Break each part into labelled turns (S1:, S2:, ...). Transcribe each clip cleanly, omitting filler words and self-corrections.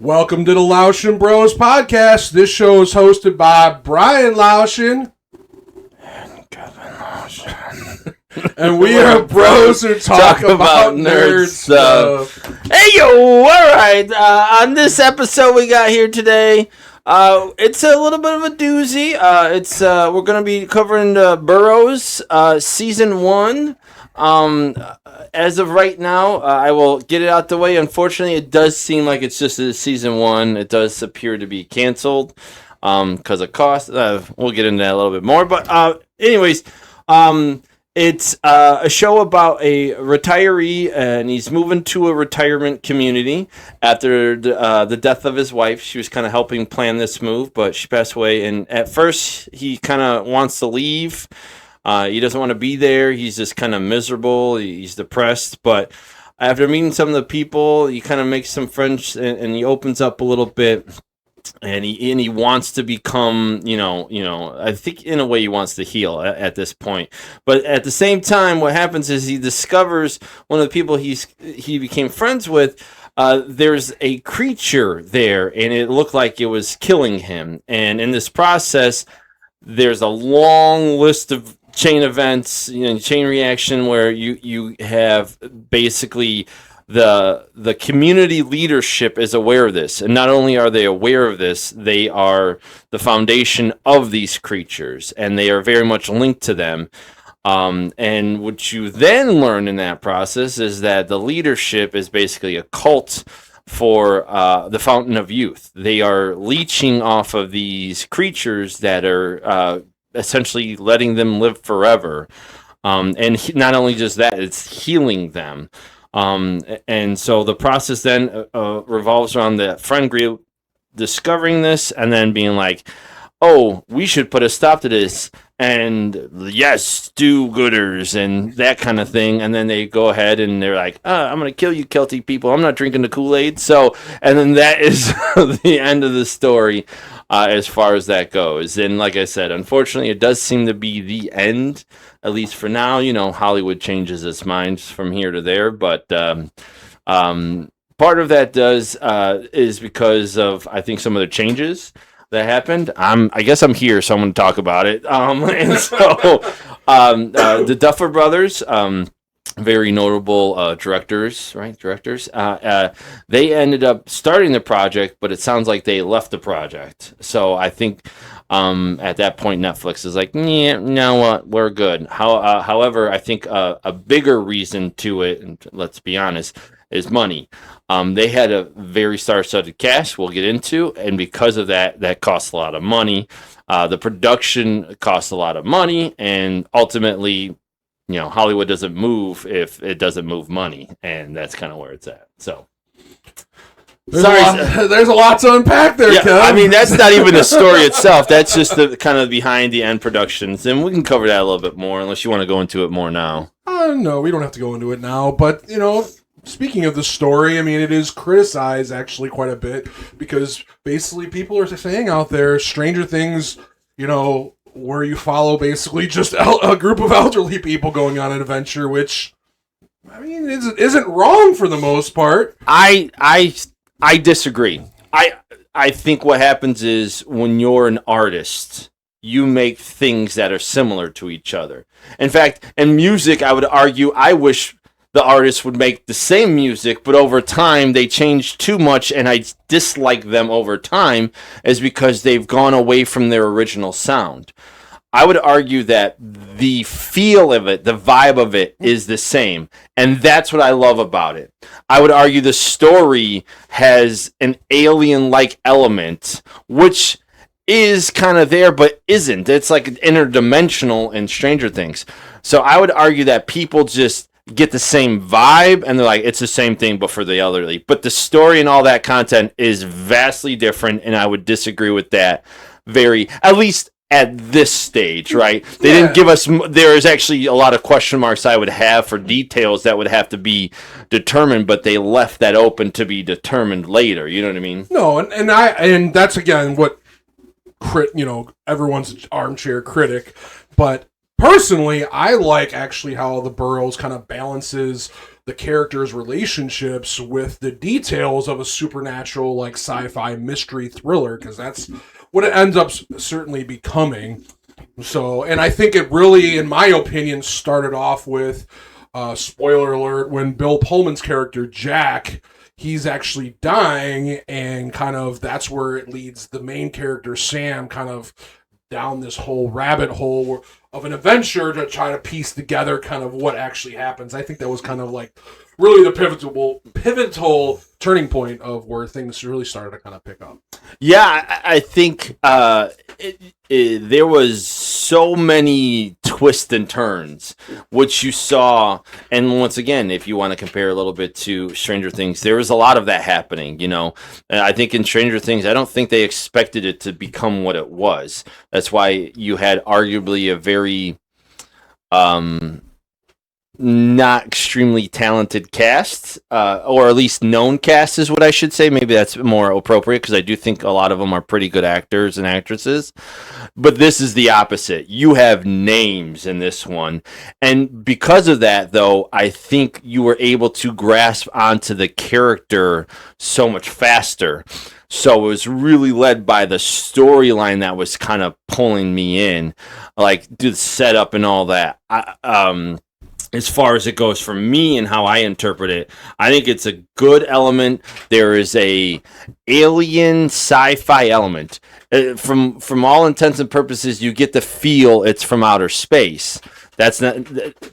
S1: Welcome to the Louchen Bros podcast. This show is hosted by Brian Louchen
S2: and Kevin Louchen.
S1: And we are bros who talk about nerd stuff.
S2: Hey, yo, all right. On this episode we got here today, it's a little bit of a doozy. We're going to be covering Boroughs, Season 1. As of right now, I will get it out the way. Unfortunately, it does seem like it's just a Season 1. It does appear to be canceled because of cost. We'll get into that a little bit more. But anyways, it's a show about a retiree, and he's moving to a retirement community after the death of his wife. She was kind of helping plan this move, but she passed away. And at first, he kind of wants to leave. He doesn't want to be there. He's just kind of miserable. He's depressed. But after meeting some of the people, he kind of makes some friends, and he opens up a little bit. And he wants to become, I think in a way he wants to heal at this point. But at the same time, what happens is he discovers one of the people he became friends with. There's a creature there, and it looked like it was killing him. And in this process, there's a long list of chain events, chain reaction, where you have basically the community leadership is aware of this, and not only are they aware of this, they are the foundation of these creatures, and they are very much linked to them. And what you then learn in that process is that the leadership is basically a cult for the Fountain of Youth. They are leeching off of these creatures that are essentially letting them live forever. And not only just that, it's healing them. And so the process then revolves around the friend group discovering this and then being like, oh, we should put a stop to this. And yes, do-gooders and that kind of thing. And then they go ahead and they're like, I'm going to kill you Celtic people. I'm not drinking the Kool-Aid. So, and then that is the end of the story as far as that goes. And like I said, unfortunately, it does seem to be the end, at least for now. Hollywood changes its minds from here to there. But part of that is because of, I think, some of the changes that happened. I guess I'm here, so I'm going to talk about it. And so the Duffer Brothers, very notable directors, they ended up starting the project, but it sounds like they left the project. So I think at that point, Netflix is like, yeah, you know what, we're good. However, I think a bigger reason to it, and let's be honest, is money. They had a very star-studded cast we'll get into, and because of that costs a lot of money. The production costs a lot of money, and ultimately, Hollywood doesn't move if it doesn't move money, and that's kind of where it's at. So,
S1: there's a lot to unpack there,
S2: yeah,
S1: Kev.
S2: I mean, that's not even the story itself. That's just the kind of behind the end productions, and we can cover that a little bit more, unless you want to go into it more now.
S1: No, we don't have to go into it now, but, speaking of the story, I mean, it is criticized actually quite a bit because basically people are saying out there, Stranger Things, where you follow basically just a group of elderly people going on an adventure, which, I mean, isn't wrong for the most part.
S2: I disagree. I think what happens is when you're an artist, you make things that are similar to each other. In fact, in music, I would argue, I wish the artists would make the same music, but over time they change too much, and I dislike them over time, is because they've gone away from their original sound. I would argue that the feel of it, the vibe of it, is the same, and that's what I love about it. I would argue the story has an alien-like element, which is kind of there, but isn't. It's like interdimensional in Stranger Things. So I would argue that people just get the same vibe, and they're like, it's the same thing, but for the elderly. But the story and all that content is vastly different, and I would disagree with that at least at this stage, right? They didn't give us, there is actually a lot of question marks I would have for details that would have to be determined, but they left that open to be determined later, you know what I mean?
S1: No, and that's again what, everyone's an armchair critic, but personally, I like actually how the Boroughs kind of balances the characters' relationships with the details of a supernatural, like sci-fi mystery thriller, because that's what it ends up certainly becoming. So, and I think it really, in my opinion, started off with, spoiler alert, when Bill Pullman's character, Jack, he's actually dying, and kind of that's where it leads the main character, Sam, kind of down this whole rabbit hole of an adventure to try to piece together kind of what actually happens. I think that was kind of like really the pivotal turning point of where things really started to kind of pick up.
S2: Yeah, I think there was so many twists and turns, which you saw. And once again, if you want to compare a little bit to Stranger Things, there was a lot of that happening, you know. And I think in Stranger Things, I don't think they expected it to become what it was. That's why you had arguably a very not extremely talented cast, or at least known cast is what I should say. Maybe that's more appropriate, because I do think a lot of them are pretty good actors and actresses. But this is the opposite. You have names in this one. And because of that, though, I think you were able to grasp onto the character so much faster. So it was really led by the storyline that was kind of pulling me in, like the setup and all that. As far as it goes for me and how I interpret it, I think it's a good element. There is a alien sci-fi element. From all intents and purposes, you get the feel it's from outer space. That's not,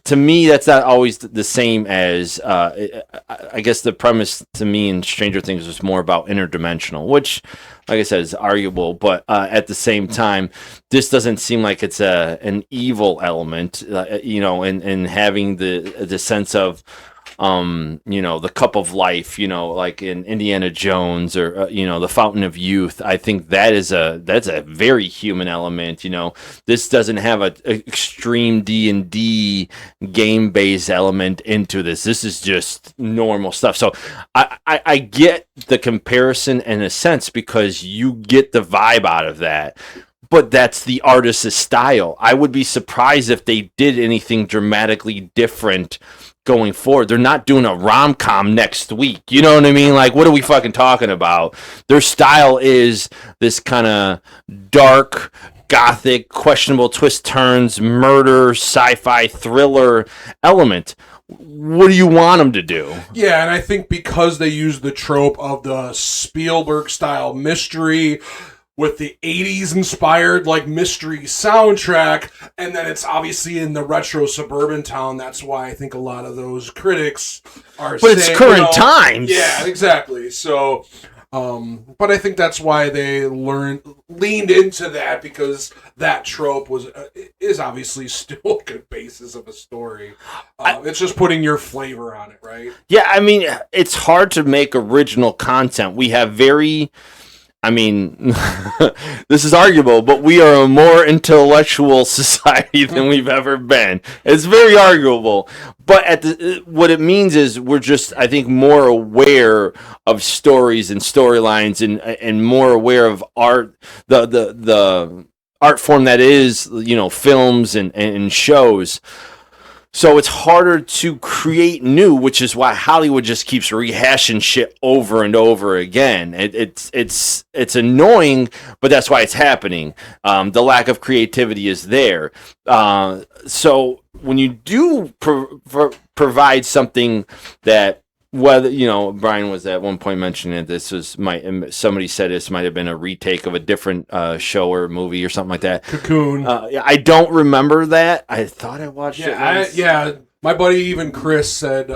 S2: to me, that's not always the same as, I guess the premise to me in Stranger Things was more about interdimensional, which, like I said, is arguable, but at the same time, this doesn't seem like it's an evil element, you know, and having the sense of, you know, the cup of life, you know, like in Indiana Jones, or you know, the Fountain of Youth. I think that's a very human element. You know, this doesn't have a extreme D&D game based element into this. This is just normal stuff. So I get the comparison in a sense, because you get the vibe out of that. But that's the artist's style. I would be surprised if they did anything dramatically different going forward. They're not doing a rom-com next week. You know what I mean? Like, what are we fucking talking about? Their style is this kind of dark, gothic, questionable twist turns, murder, sci-fi, thriller element. What do you want them to do?
S1: Yeah, and I think because they use the trope of the Spielberg-style mystery with the 80s inspired like mystery soundtrack, and then it's obviously in the retro suburban town. That's why I think a lot of those critics are
S2: but
S1: saying,
S2: it's current times.
S1: Yeah, exactly. So but I think that's why they leaned into that, because that trope is obviously still a good basis of a story. It's just putting your flavor on it, right?
S2: Yeah, I mean, it's hard to make original content. We have I mean, this is arguable, but we are a more intellectual society than we've ever been. It's very arguable. But what it means is we're just, I think, more aware of stories and storylines, and more aware of art, the art form that is, you know, films and shows. So it's harder to create new, which is why Hollywood just keeps rehashing shit over and over again. It's annoying, but that's why it's happening. The lack of creativity is there. So when you do provide something that, whether, you know, Brian was at one point mentioning that somebody said this might have been a retake of a different show or movie or something like that.
S1: Cocoon.
S2: I don't remember that. I thought I watched it once.
S1: My buddy, even Chris, said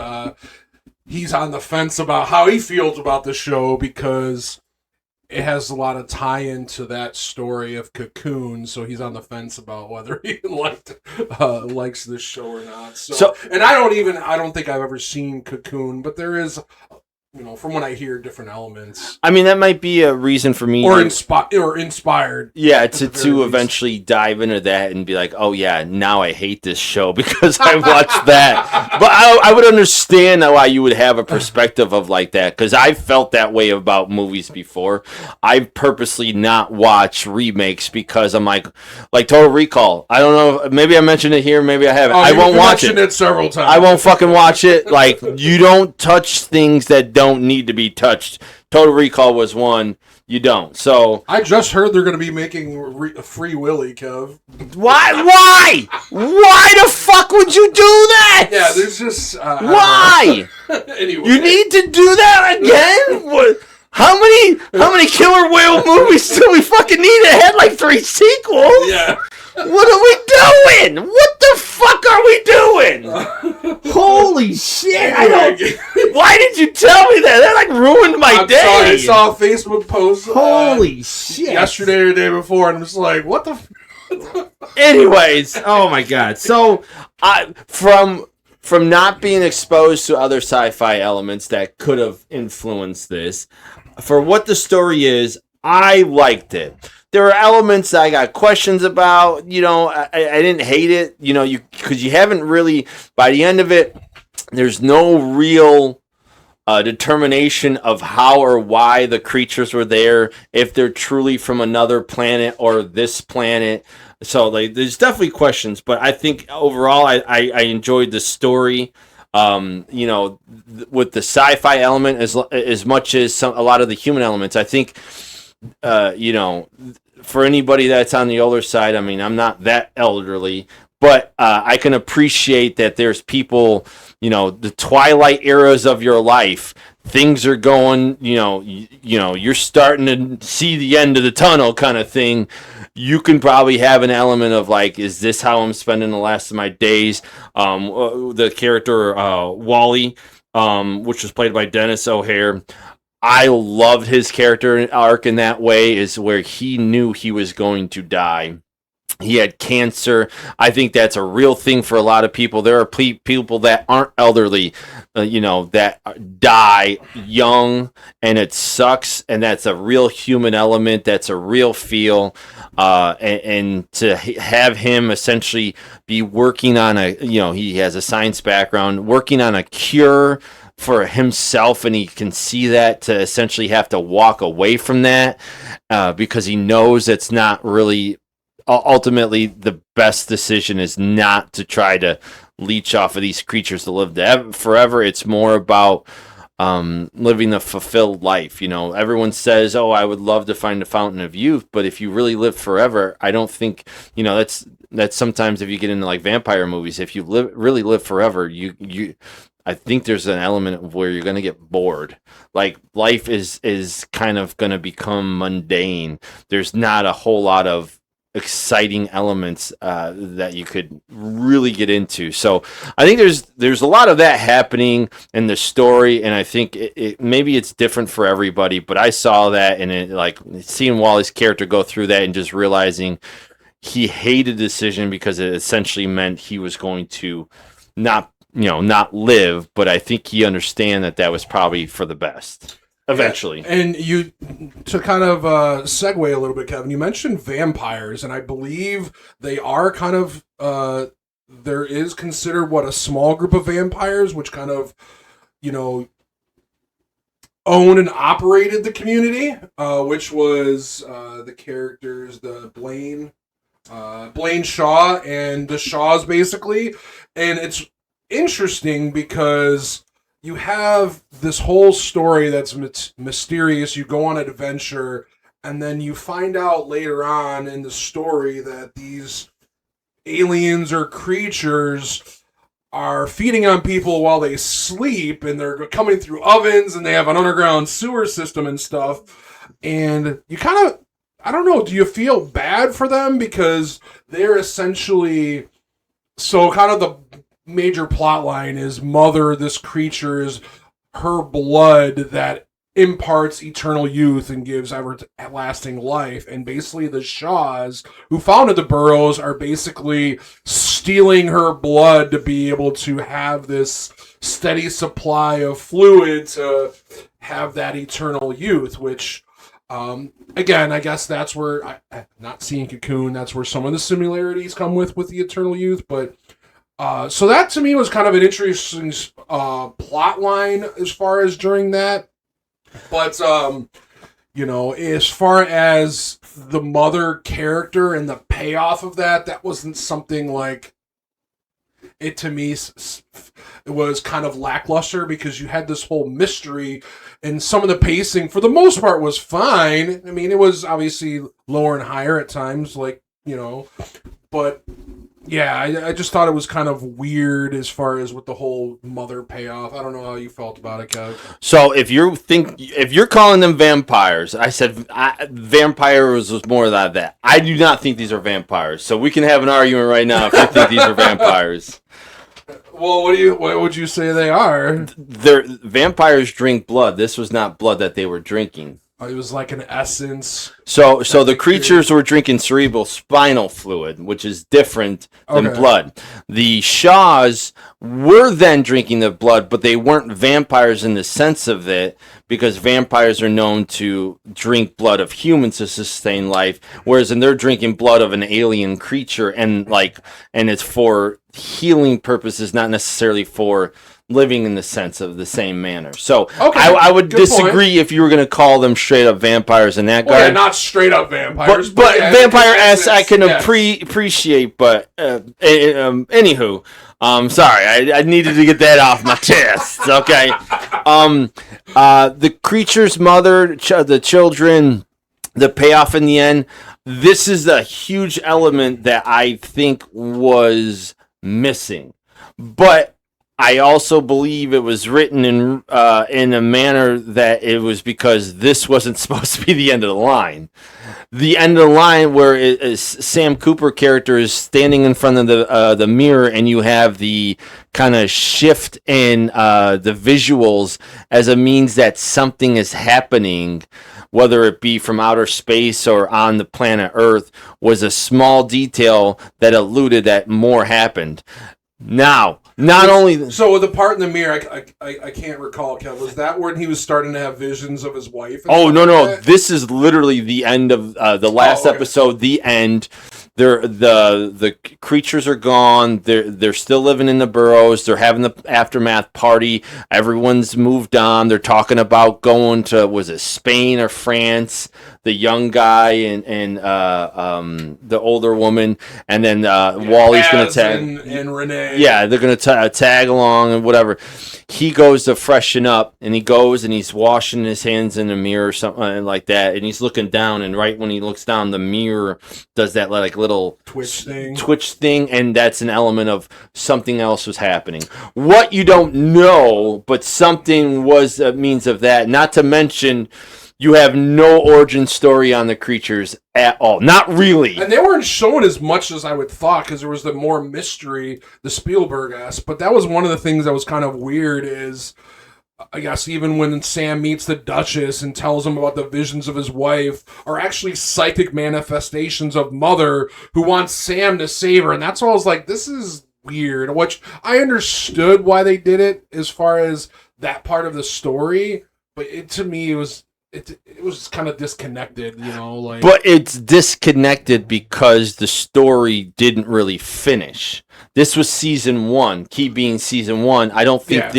S1: he's on the fence about how he feels about the show, because it has a lot of tie-in to that story of Cocoon, so he's on the fence about whether he likes this show or not. So, and I don't think I've ever seen Cocoon, but there is, you know, from what I hear, different elements.
S2: I mean, that might be a reason for me,
S1: or inspired.
S2: Yeah, to eventually dive into that and be like, oh yeah, now I hate this show because I watched that. But I would understand why you would have a perspective of like that, because I felt that way about movies before. I purposely not watch remakes because I'm like Total Recall. I don't know. Maybe I mentioned it here. Maybe I haven't. I won't watch it.
S1: It several times.
S2: I won't fucking watch it. Like, you don't touch things that don't need to be touched. Total Recall was one. You don't. So
S1: I just heard they're going to be making Free Willy, Kev.
S2: Why? Why the fuck would you do that?
S1: Yeah, there's just
S2: why?
S1: Anyway,
S2: you need to do that again? What? How many Killer Whale movies do we fucking need? It had like 3 sequels.
S1: Yeah.
S2: What are we doing? What the fuck are we doing? Holy shit! I don't. Why did you tell me that? That like ruined my day.
S1: Sorry, I saw a Facebook post.
S2: Holy shit!
S1: Yesterday or the day before, and I'm just like, what the?
S2: Anyways, oh my god. So, from not being exposed to other sci-fi elements that could have influenced this, for what the story is, I liked it. There are elements that I got questions about. You know, I didn't hate it. You know, because you haven't really, by the end of it, there's no real determination of how or why the creatures were there, if they're truly from another planet or this planet. So there's definitely questions, but I think overall I enjoyed the story. You know, with the sci-fi element as much as a lot of the human elements. I think, you know, for anybody that's on the older side, I mean, I'm not that elderly, but I can appreciate that there's people, you know, the twilight eras of your life. Things are going, you know, you're starting to see the end of the tunnel kind of thing. You can probably have an element of like, is this how I'm spending the last of my days? The character Wally, which was played by Dennis O'Hare, I loved his character arc in that way, is where he knew he was going to die. He had cancer. I think that's a real thing for a lot of people. There are people that aren't elderly, you know, that die young, and it sucks. And that's a real human element. That's a real feel. And to have him essentially be working on he has a science background, working on a cure for himself, and he can see that, to essentially have to walk away from that because he knows it's not really. Ultimately, the best decision is not to try to leech off of these creatures to live forever. It's more about living a fulfilled life. You know, everyone says, "Oh, I would love to find the fountain of youth," but if you really live forever, I don't think, you know, that's sometimes if you get into like vampire movies, if you really live forever, I think there's an element of where you're going to get bored. Like, life is kind of going to become mundane. There's not a whole lot of exciting elements that you could really get into. So I think there's a lot of that happening in the story, and I think it maybe it's different for everybody, but I saw that, and it, like, seeing Wally's character go through that and just realizing he hated the decision because it essentially meant he was going to not live, but I think he understand that was probably for the best. Eventually.
S1: And you, to kind of segue a little bit, Kevin, you mentioned vampires, and I believe they are kind of, there is considered a small group of vampires, which kind of, you know, owned and operated the community, which was the characters, the Blaine Shaw and the Shaws, basically. And it's interesting because you have this whole story that's mysterious. You go on an adventure, and then you find out later on in the story that these aliens or creatures are feeding on people while they sleep, and they're coming through ovens, and they have an underground sewer system and stuff. And you kind of, I don't know, do you feel bad for them? Because they're essentially, so kind of the major plot line is this creature is her blood that imparts eternal youth and gives everlasting life, and basically the Shaws, who founded the Boroughs, are basically stealing her blood to be able to have this steady supply of fluid to have that eternal youth, which again, I guess that's where not seeing Cocoon, that's where some of the similarities come with the eternal youth, but So that to me was kind of an interesting plot line as far as during that. But as far as the mother character and the payoff of that wasn't something like it to me. It was kind of lackluster because you had this whole mystery, and some of the pacing for the most part was fine. I mean, it was obviously lower and higher at times, but yeah, I just thought it was kind of weird as far as with the whole mother payoff. I don't know how you felt about it, Kev.
S2: So if you're calling them vampires, I said vampires was more than that. I do not think these are vampires. So we can have an argument right now if you think these are vampires.
S1: Well, what would you say they are?
S2: Vampires drink blood. This was not blood that they were drinking.
S1: It was like an essence.
S2: So the creatures were drinking cerebral spinal fluid, which is different than blood. The Shaws were then drinking the blood, but they weren't vampires in the sense of it, because vampires are known to drink blood of humans to sustain life, whereas they're drinking blood of an alien creature, and it's for healing purposes, not necessarily for living in the sense of the same manner. So I would disagree if you were going to call them straight up vampires in that regard.
S1: Yeah, not straight up vampires.
S2: But yeah, vampire-esque I can appreciate, but anywho, sorry, I needed to get that off my chest, okay? The creature's mother, the children, the payoff in the end, this is a huge element that I think was missing. But I also believe it was written in a manner that it was because this wasn't supposed to be the end of the line. The end of the line where Sam Cooper character is standing in front of the mirror, and you have the kind of shift in the visuals as a means that something is happening, whether it be from outer space or on the planet Earth, was a small detail that alluded that more happened. Now,
S1: so the part in the mirror, I can't recall, Kev. Was that when he was starting to have visions of his wife?
S2: Oh, no. This is literally the end of the last episode. The end. The creatures are gone. They're still living in the Boroughs. They're having the aftermath party. Everyone's moved on. They're talking about going to, was it Spain or France? The young guy and the older woman, and then Wally's going to tag
S1: and Renee.
S2: Yeah, they're going to tag along and whatever. He goes to freshen up, and he goes and he's washing his hands in the mirror or something like that, and he's looking down, and right when he looks down, the mirror does that like little
S1: twitch thing,
S2: and that's an element of something else was happening. What you don't know, but something was a means of that. Not to mention, you have no origin story on the creatures at all. Not really.
S1: And they weren't shown as much as I would thought, because there was the more mystery, the Spielberg-esque. But that was one of the things that was kind of weird is, I guess, even when Sam meets the Duchess and tells him about the visions of his wife, are actually psychic manifestations of Mother who wants Sam to save her. And that's why I was like, this is weird. Which I understood why they did it as far as that part of the story. But to me, it was kind of disconnected, But it's disconnected because the story didn't really finish. This was season 1. Key being season 1. I don't think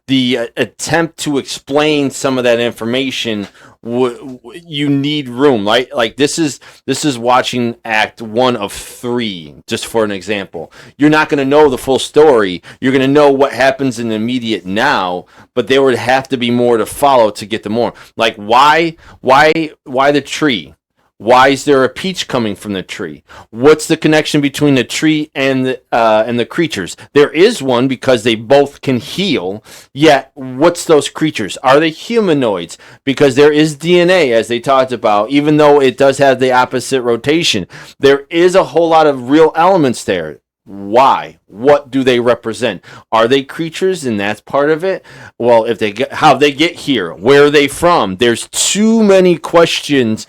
S1: the attempt to explain some of that information, you need room. Like this is watching act 1 of 3, just for an example. You're not going to know the full story. You're going to know what happens in the immediate now, but there would have to be more to follow to get to more. Like why the tree? Why is there a peach coming from the tree? What's the connection between the tree and the creatures? There is one because they both can heal. Yet, what's those creatures? Are they humanoids? Because there is DNA, as they talked about, even though it does have the opposite rotation. There is a whole lot of real elements there. Why? What do they represent? Are they creatures, and that's part of it? Well, how they get here? Where are they from? There's too many questions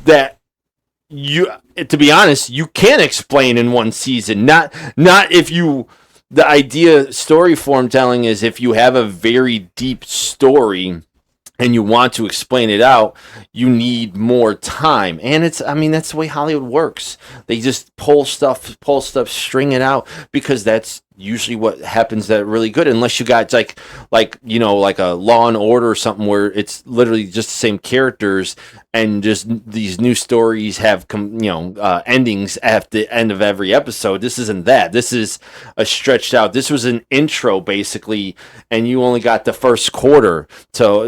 S1: that to be honest, you can't explain in one season. Not if the idea story form telling is if you have a very deep story and you want to explain it out, you need more time. And that's the way Hollywood works. They just pull stuff, string it out, because that's
S2: usually what happens that really good, unless you got like a Law and Order or something where it's literally just the same characters and just these new stories have endings at the end of every episode. This isn't that. This is a stretched out. This was an intro basically, and you only got the first quarter. So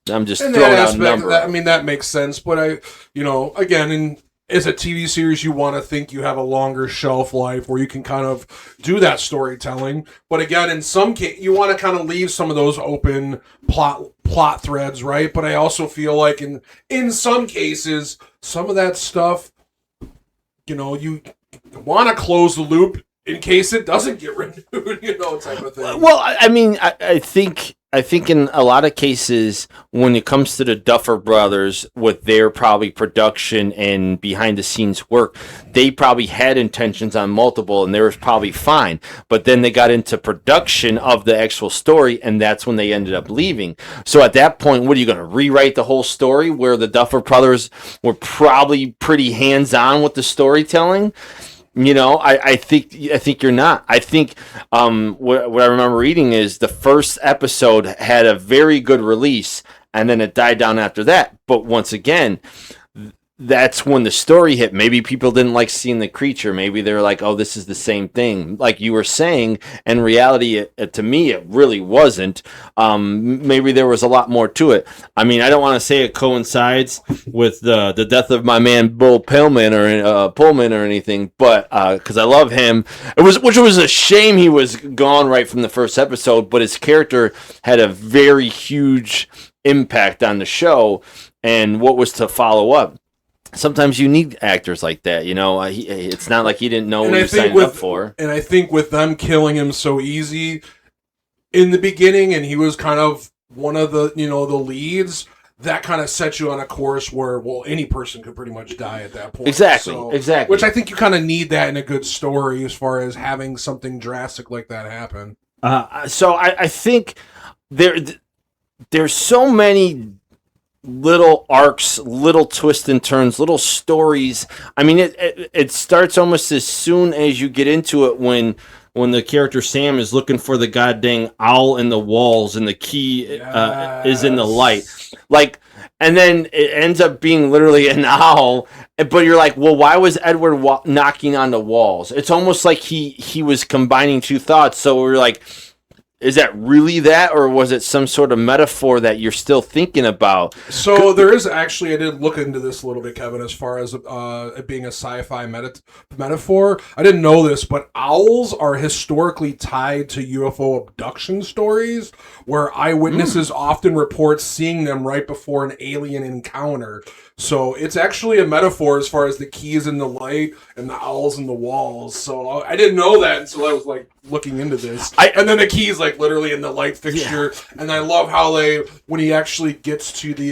S2: I'm just throwing out a number.
S1: That makes sense. But again, as a TV series, you want to think you have a longer shelf life where you can kind of do that storytelling. But again, in some case, you want to kind of leave some of those open plot threads, right? But I also feel like in some cases, some of that stuff, you want to close the loop in case it doesn't get renewed, type of thing.
S2: Well, I think in a lot of cases, when it comes to the Duffer Brothers, with their probably production and behind the scenes work, they probably had intentions on multiple, and they were probably fine. But then they got into production of the actual story, and that's when they ended up leaving. So at that point, what are you going to rewrite the whole story? Where the Duffer Brothers were probably pretty hands on with the storytelling. I think you're not. I think what I remember reading is the first episode had a very good release, and then it died down after that. But once again, that's when the story hit. Maybe people didn't like seeing the creature. Maybe they're like, oh, this is the same thing. Like you were saying, in reality, to me, it really wasn't. Maybe there was a lot more to it. I mean, I don't want to say it coincides with the death of my man Bill Pullman or anything, but because I love him, which was a shame he was gone right from the first episode. But his character had a very huge impact on the show, and what was to follow up. Sometimes you need actors like that, it's not like he didn't know what he was signing up for.
S1: And I think with them killing him so easy in the beginning, and he was kind of one of the, the leads, that kind of sets you on a course where, any person could pretty much die at that point.
S2: Exactly.
S1: Which I think you kind of need that in a good story as far as having something drastic like that happen.
S2: So I think there's so many little arcs, little twists and turns, little stories. I mean, it starts almost as soon as you get into it when the character Sam is looking for the goddamn owl in the walls and the key is in the light. Like, and then it ends up being literally an owl, but you're like, well, why was Edward knocking on the walls? It's almost like he was combining two thoughts. So we're like, is that really that, or was it some sort of metaphor that you're still thinking about?
S1: So there is actually, I did look into this a little bit, Kevin, as far as it being a sci-fi metaphor. I didn't know this, but owls are historically tied to UFO abduction stories, where eyewitnesses often report seeing them right before an alien encounter. So it's actually a metaphor as far as the keys in the light and the owls in the walls. So I didn't know that until I was like looking into this. And then the keys like literally in the light fixture. Yeah. And I love how when he actually gets to the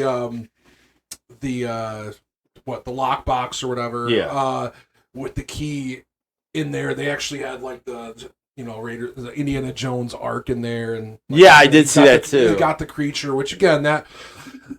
S1: lockbox or whatever, with the key in there, they actually had like the Indiana Jones arc in there, and
S2: I did see that too.
S1: He got the creature, which again,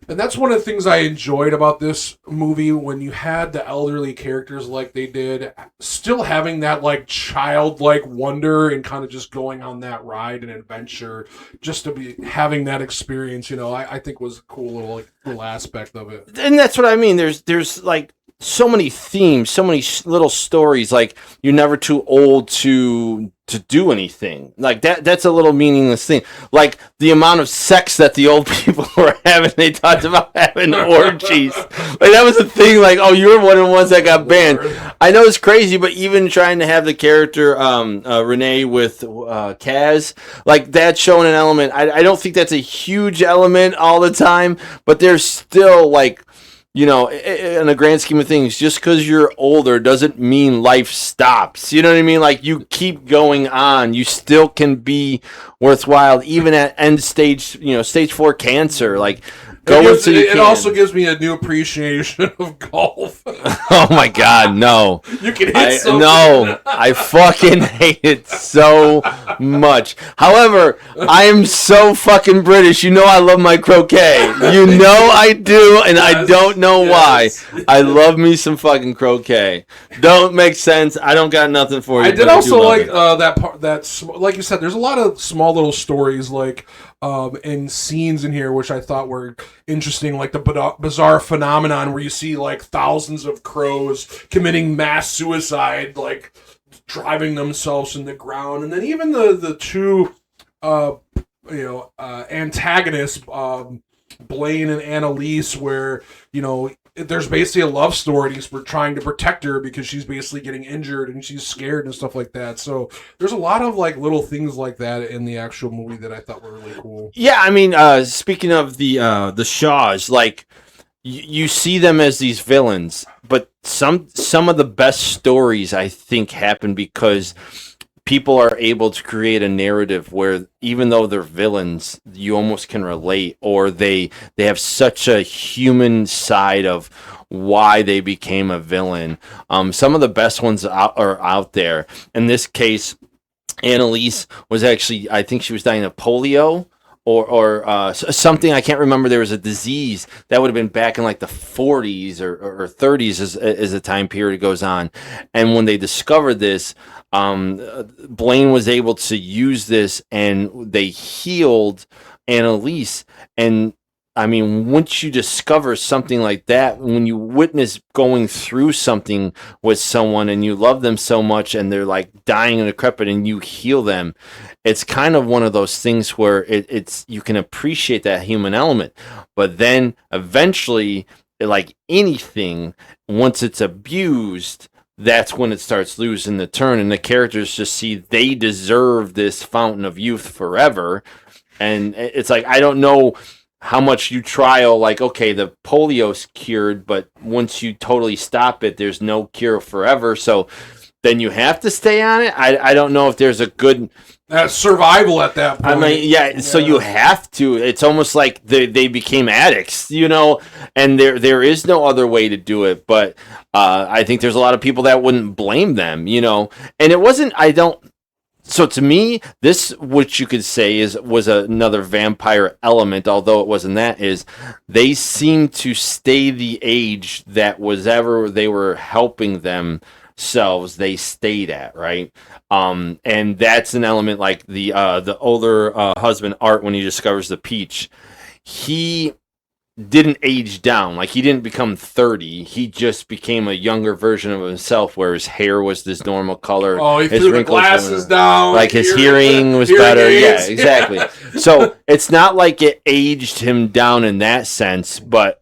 S1: that's one of the things I enjoyed about this movie, when you had the elderly characters like they did, still having that like childlike wonder and kind of just going on that ride and adventure, just to be having that experience. I think was a cool little aspect of it.
S2: And that's what I mean. There's like so many themes, so many little stories. Like, you're never too old to do anything. Like that's a little meaningless thing. Like the amount of sex that the old people were having. They talked about having orgies. Like that was the thing. Like, oh, you were one of the ones that got banned. I know it's crazy, but even trying to have the character Renee with Kaz, like that's showing an element. I don't think that's a huge element all the time, but there's still like, in the grand scheme of things, just because you're older doesn't mean life stops. You know what I mean? Like, you keep going on. You still can be worthwhile, even at end stage, stage 4 cancer. Like,
S1: It also gives me a new appreciation of golf.
S2: Oh my God, no!
S1: You can hit something.
S2: No, I fucking hate it so much. However, I am so fucking British. You know I love my croquet. You know I do, and I don't know why. I love me some fucking croquet. Don't make sense. I don't got nothing for you.
S1: I did also like that part. Like you said, there's a lot of small little stories and scenes in here which I thought were interesting, like the bizarre phenomenon where you see like thousands of crows committing mass suicide, like driving themselves in the ground, and then even the two antagonists, Blaine and Annalise, where there's basically a love story, and he's trying to protect her because she's basically getting injured and she's scared and stuff like that. So there's a lot of like little things like that in the actual movie that I thought were really cool.
S2: Yeah, I mean, speaking of the Shaws, like you see them as these villains, but some of the best stories I think happen because people are able to create a narrative where even though they're villains, you almost can relate, or they have such a human side of why they became a villain. Some of the best ones are out there. In this case, Annalise was actually, I think she was dying of polio or something. I can't remember. There was a disease that would have been back in like the 40s or 30s as the time period goes on. And when they discovered this, Blaine was able to use this, and they healed Annalise. And I mean, once you discover something like that, when you witness going through something with someone and you love them so much and they're like dying and decrepit and you heal them, it's kind of one of those things where it's you can appreciate that human element. But then eventually, like anything, once it's abused, that's when it starts losing the turn, and the characters just see they deserve this fountain of youth forever. And it's like, I don't know how much you trial, like, okay, the polio's cured, but once you totally stop it, there's no cure forever. So then you have to stay on it. I don't know if there's a good
S1: survival at that point.
S2: I mean, yeah, so you have to. It's almost like they became addicts, and there is no other way to do it. But I think there's a lot of people that wouldn't blame them, and it wasn't. So to me, this, which you could say was another vampire element, although it wasn't that, is they seemed to stay the age that was ever they were helping themselves, they stayed at, right? And that's an element like the older husband, Art, when he discovers the peach, he didn't age down. Like, he didn't become 30. He just became a younger version of himself, where his hair was this normal color.
S1: Oh, he
S2: his
S1: threw the glasses down.
S2: Like, his hearing was better. Yeah, exactly. So it's not like it aged him down in that sense, but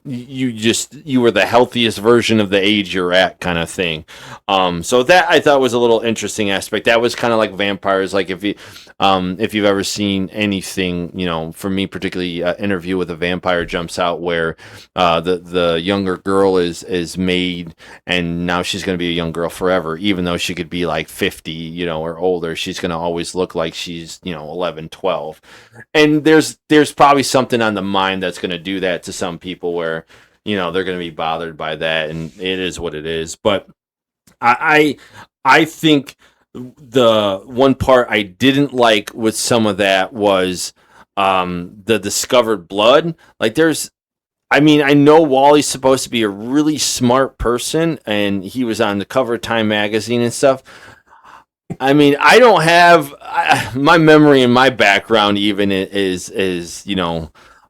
S2: you were the healthiest version of the age you're at, kind of thing. So that I thought was a little interesting aspect. That was kind of like vampires. Like, if you've ever seen anything, for me particularly, Interview with a Vampire jumps out, where the younger girl is made, and now she's going to be a young girl forever, even though she could be like 50, or older. She's going to always look like she's 11, 12. And there's probably something on the mind that's going to do that to some people, where they're going to be bothered by that, and it is what it is. But I think the one part I didn't like with some of that was the discovered blood. Like, I know Wally's supposed to be a really smart person, and he was on the cover of Time magazine and stuff. I mean, I don't have my memory and my background even is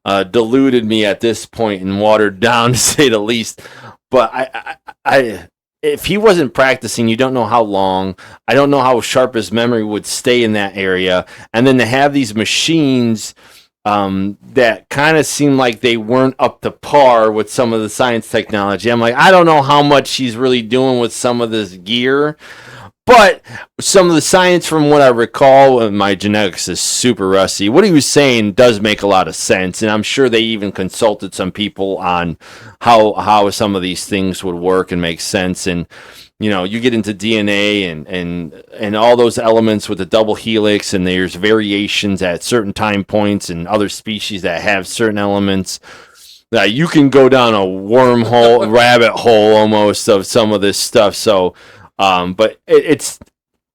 S2: deluded me at this point and watered down, to say the least. But I if he wasn't practicing, you don't know how long. I don't know how sharp his memory would stay in that area. And then to have these machines that kind of seem like they weren't up to par with some of the science technology. I'm like, I don't know how much he's really doing with some of this gear. But some of the science, from what I recall, my genetics is super rusty. What he was saying does make a lot of sense, and I'm sure they even consulted some people on how some of these things would work and make sense. And you get into DNA and all those elements with the double helix, and there's variations at certain time points and other species that have certain elements. That you can go down a wormhole, rabbit hole almost of some of this stuff. So. But it's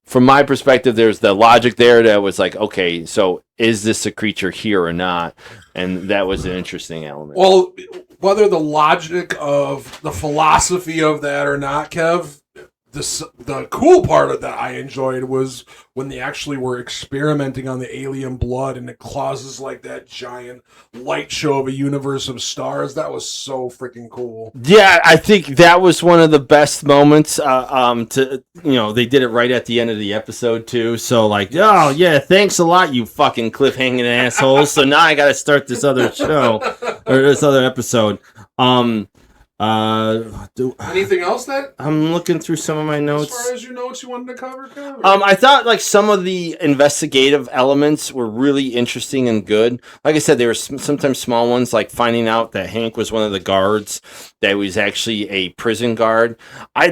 S2: from my perspective, there's the logic there that was like, okay, so is this a creature here or not? And that was an interesting element.
S1: Well, whether the logic of the philosophy of that or not, Kev, the cool part of that I enjoyed was when they actually were experimenting on the alien blood, and it causes like that giant light show of a universe of stars. That was so freaking cool.
S2: Yeah, I think that was one of the best moments. They did it right at the end of the episode too. So like, oh yeah, thanks a lot, you fucking cliffhanging assholes. So now I got to start this other show or this other episode.
S1: Anything else that
S2: I'm looking through some of my notes?
S1: As far as your notes, you wanted to cover?
S2: I thought like some of the investigative elements were really interesting and good. Like I said, there were sometimes small ones, like finding out that Hank was one of the guards that was actually a prison guard.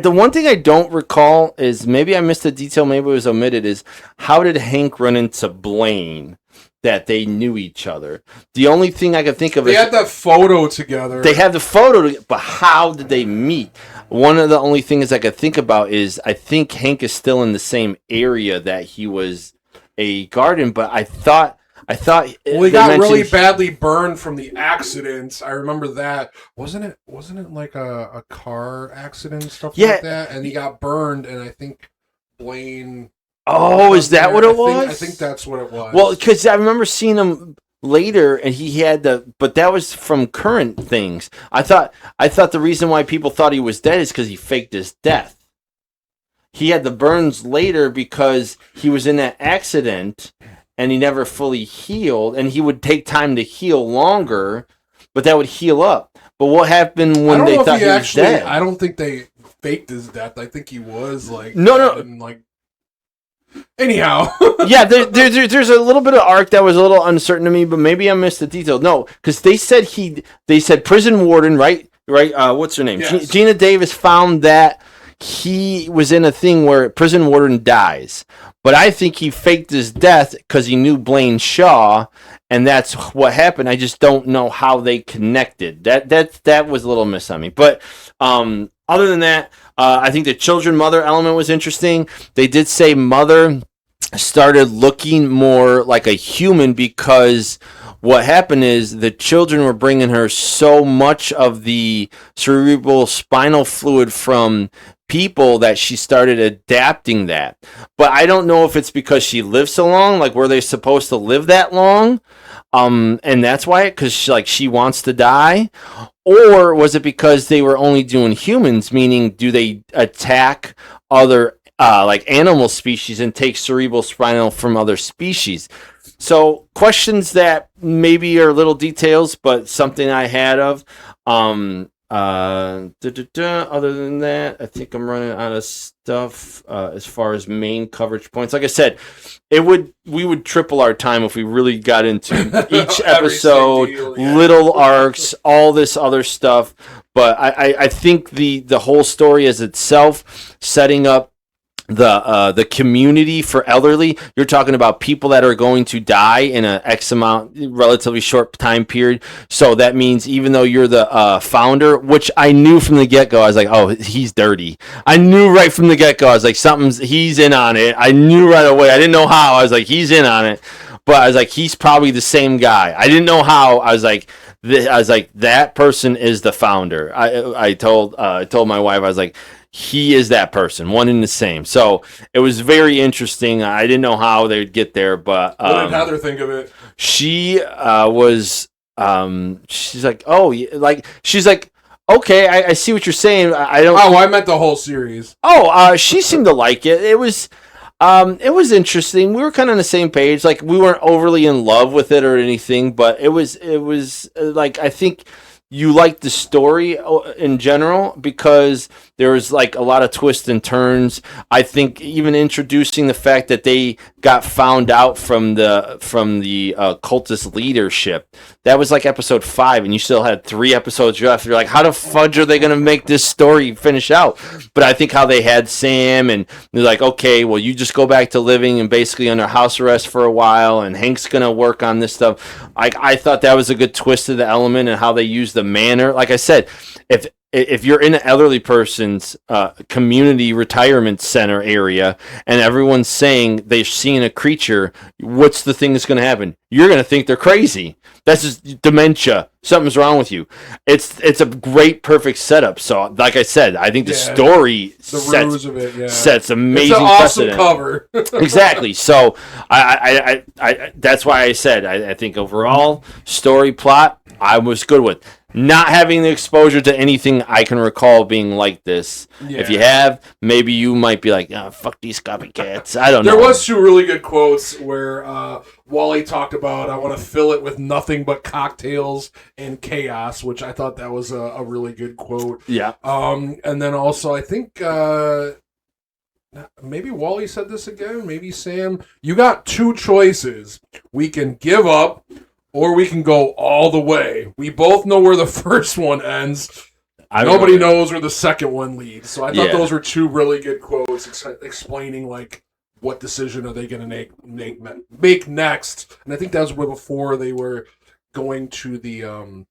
S2: The one thing I don't recall is, maybe I missed a detail, maybe it was omitted, is how did Hank run into Blaine? That they knew each other. The only thing I could think of
S1: is... They had that photo together.
S2: They had the photo, but how did they meet? One of the only things I could think about is, I think Hank is still in the same area that he was a guard in, but I thought...
S1: Well, he got really badly burned from the accident. I remember that. Wasn't it like a car accident and stuff like that? And he got burned, and I think Blaine...
S2: Oh, is that what it was?
S1: I think that's what it was.
S2: Well, because I remember seeing him later, and he had but that was from current things. I thought the reason why people thought he was dead is because he faked his death. He had the burns later because he was in that accident, and he never fully healed, and he would take time to heal longer, but that would heal up. But what happened when they thought he was dead?
S1: I don't think they faked his death. I think he was like...
S2: No.
S1: And, like, anyhow.
S2: Yeah, there's a little bit of arc that was a little uncertain to me, but maybe I missed the detail. No, because they said prison warden, right? What's her name?
S1: Yes.
S2: Gina Davis found that he was in a thing where prison warden dies, but I think he faked his death because he knew Blaine Shaw, and that's what happened. I just don't know how they connected. That was a little miss on me, but other than that, I think the children mother element was interesting. They did say Mother started looking more like a human because what happened is the children were bringing her so much of the cerebral spinal fluid from people that she started adapting that. But I don't know if it's because she lived so long, like were they supposed to live that long? And that's why, because she wants to die? Or was it because they were only doing humans, meaning do they attack other like animal species and take cerebral spinal from other species? So questions that maybe are little details, but something I had of. Other than that, I think I'm running out of stuff as far as main coverage points. Like I said, we would triple our time if we really got into each episode, little arcs, all this other stuff. But I think the whole story as itself, setting up the community for elderly. You're talking about people that are going to die in a X amount, relatively short time period. So that means even though you're the founder, which I knew from the get-go, I was like, oh, he's dirty. I knew right from the get-go. I was like, he's in on it. I knew right away. I didn't know how. I was like, he's in on it. But I was like, he's probably the same guy. I didn't know how. I was like, that person is the founder. I told my wife, I was like, he is that person, one and the same. So it was very interesting. I didn't know how they'd get there, but
S1: what did Heather think of it?
S2: She was she's like, oh, like she's like, okay, I see what you're saying. I don't.
S1: Oh, I meant the whole series.
S2: Oh, she seemed to like it. It was interesting. We were kind of on the same page. Like we weren't overly in love with it or anything, but it was like I think you like the story in general because there was like a lot of twists and turns. I think even introducing the fact that they got found out from the cultist leadership, that was like episode 5, and you still had 3 episodes left. You're like, how the fudge are they going to make this story finish out? But I think how they had Sam, and they're like, okay, well, you just go back to living and basically under house arrest for a while, and Hank's going to work on this stuff. I thought that was a good twist of the element and how they used the manor. Like I said, if you're in an elderly person's community retirement center area and everyone's saying they're seeing a creature, what's the thing that's going to happen? You're going to think they're crazy. That's just dementia. Something's wrong with you. It's a great, perfect setup. So, like I said, I think the story sets amazing precedent.
S1: It's an awesome cover.
S2: Exactly. So, I that's why I said I think overall story plot I was good with. Not having the exposure to anything I can recall being like this. Yeah. If you have, maybe you might be like, oh, fuck these copycats. I don't know.
S1: There was 2 really good quotes where Wally talked about, I want to fill it with nothing but cocktails and chaos, which I thought that was a really good quote.
S2: Yeah.
S1: And then also, I think maybe Wally said this again, maybe Sam. You got 2 choices. We can give up, or we can go all the way. We both know where the first one ends. Nobody knows where the second one leads. So I thought those were 2 really good quotes explaining, like, what decision are they going to make next. And I think that was before they were going to the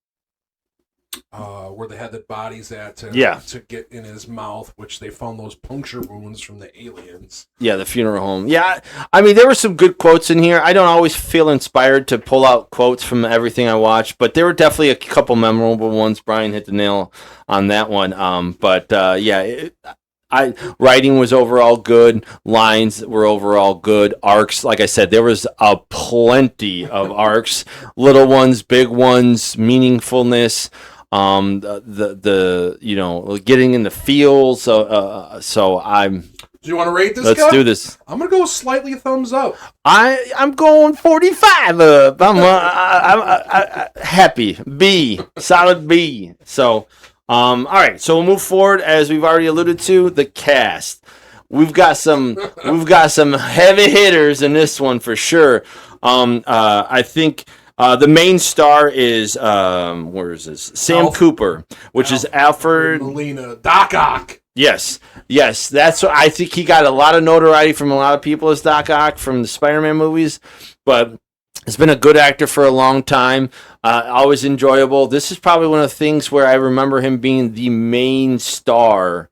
S1: where they had the bodies at to get in his mouth, which they found those puncture wounds from the aliens.
S2: Yeah, the funeral home. Yeah, I mean, there were some good quotes in here. I don't always feel inspired to pull out quotes from everything I watch, but there were definitely a couple memorable ones. Brian hit the nail on that one. Writing was overall good. Lines were overall good. Arcs, like I said, there was a plenty of arcs. Little ones, big ones, meaningfulness. Getting in the field. So I'm.
S1: Do you want to rate this?
S2: Let's do this.
S1: I'm gonna go slightly thumbs up.
S2: I'm going 45 up. I'm happy. B, solid B. So. All right, so we'll move forward as we've already alluded to the cast. We've got some heavy hitters in this one for sure. I think the main star is where is this? Sam Cooper, which is Alfred
S1: Molina, Doc Ock.
S2: Yes, that's what I think. He got a lot of notoriety from a lot of people as Doc Ock from the Spider-Man movies, but he's been a good actor for a long time. Always enjoyable. This is probably one of the things where I remember him being the main star.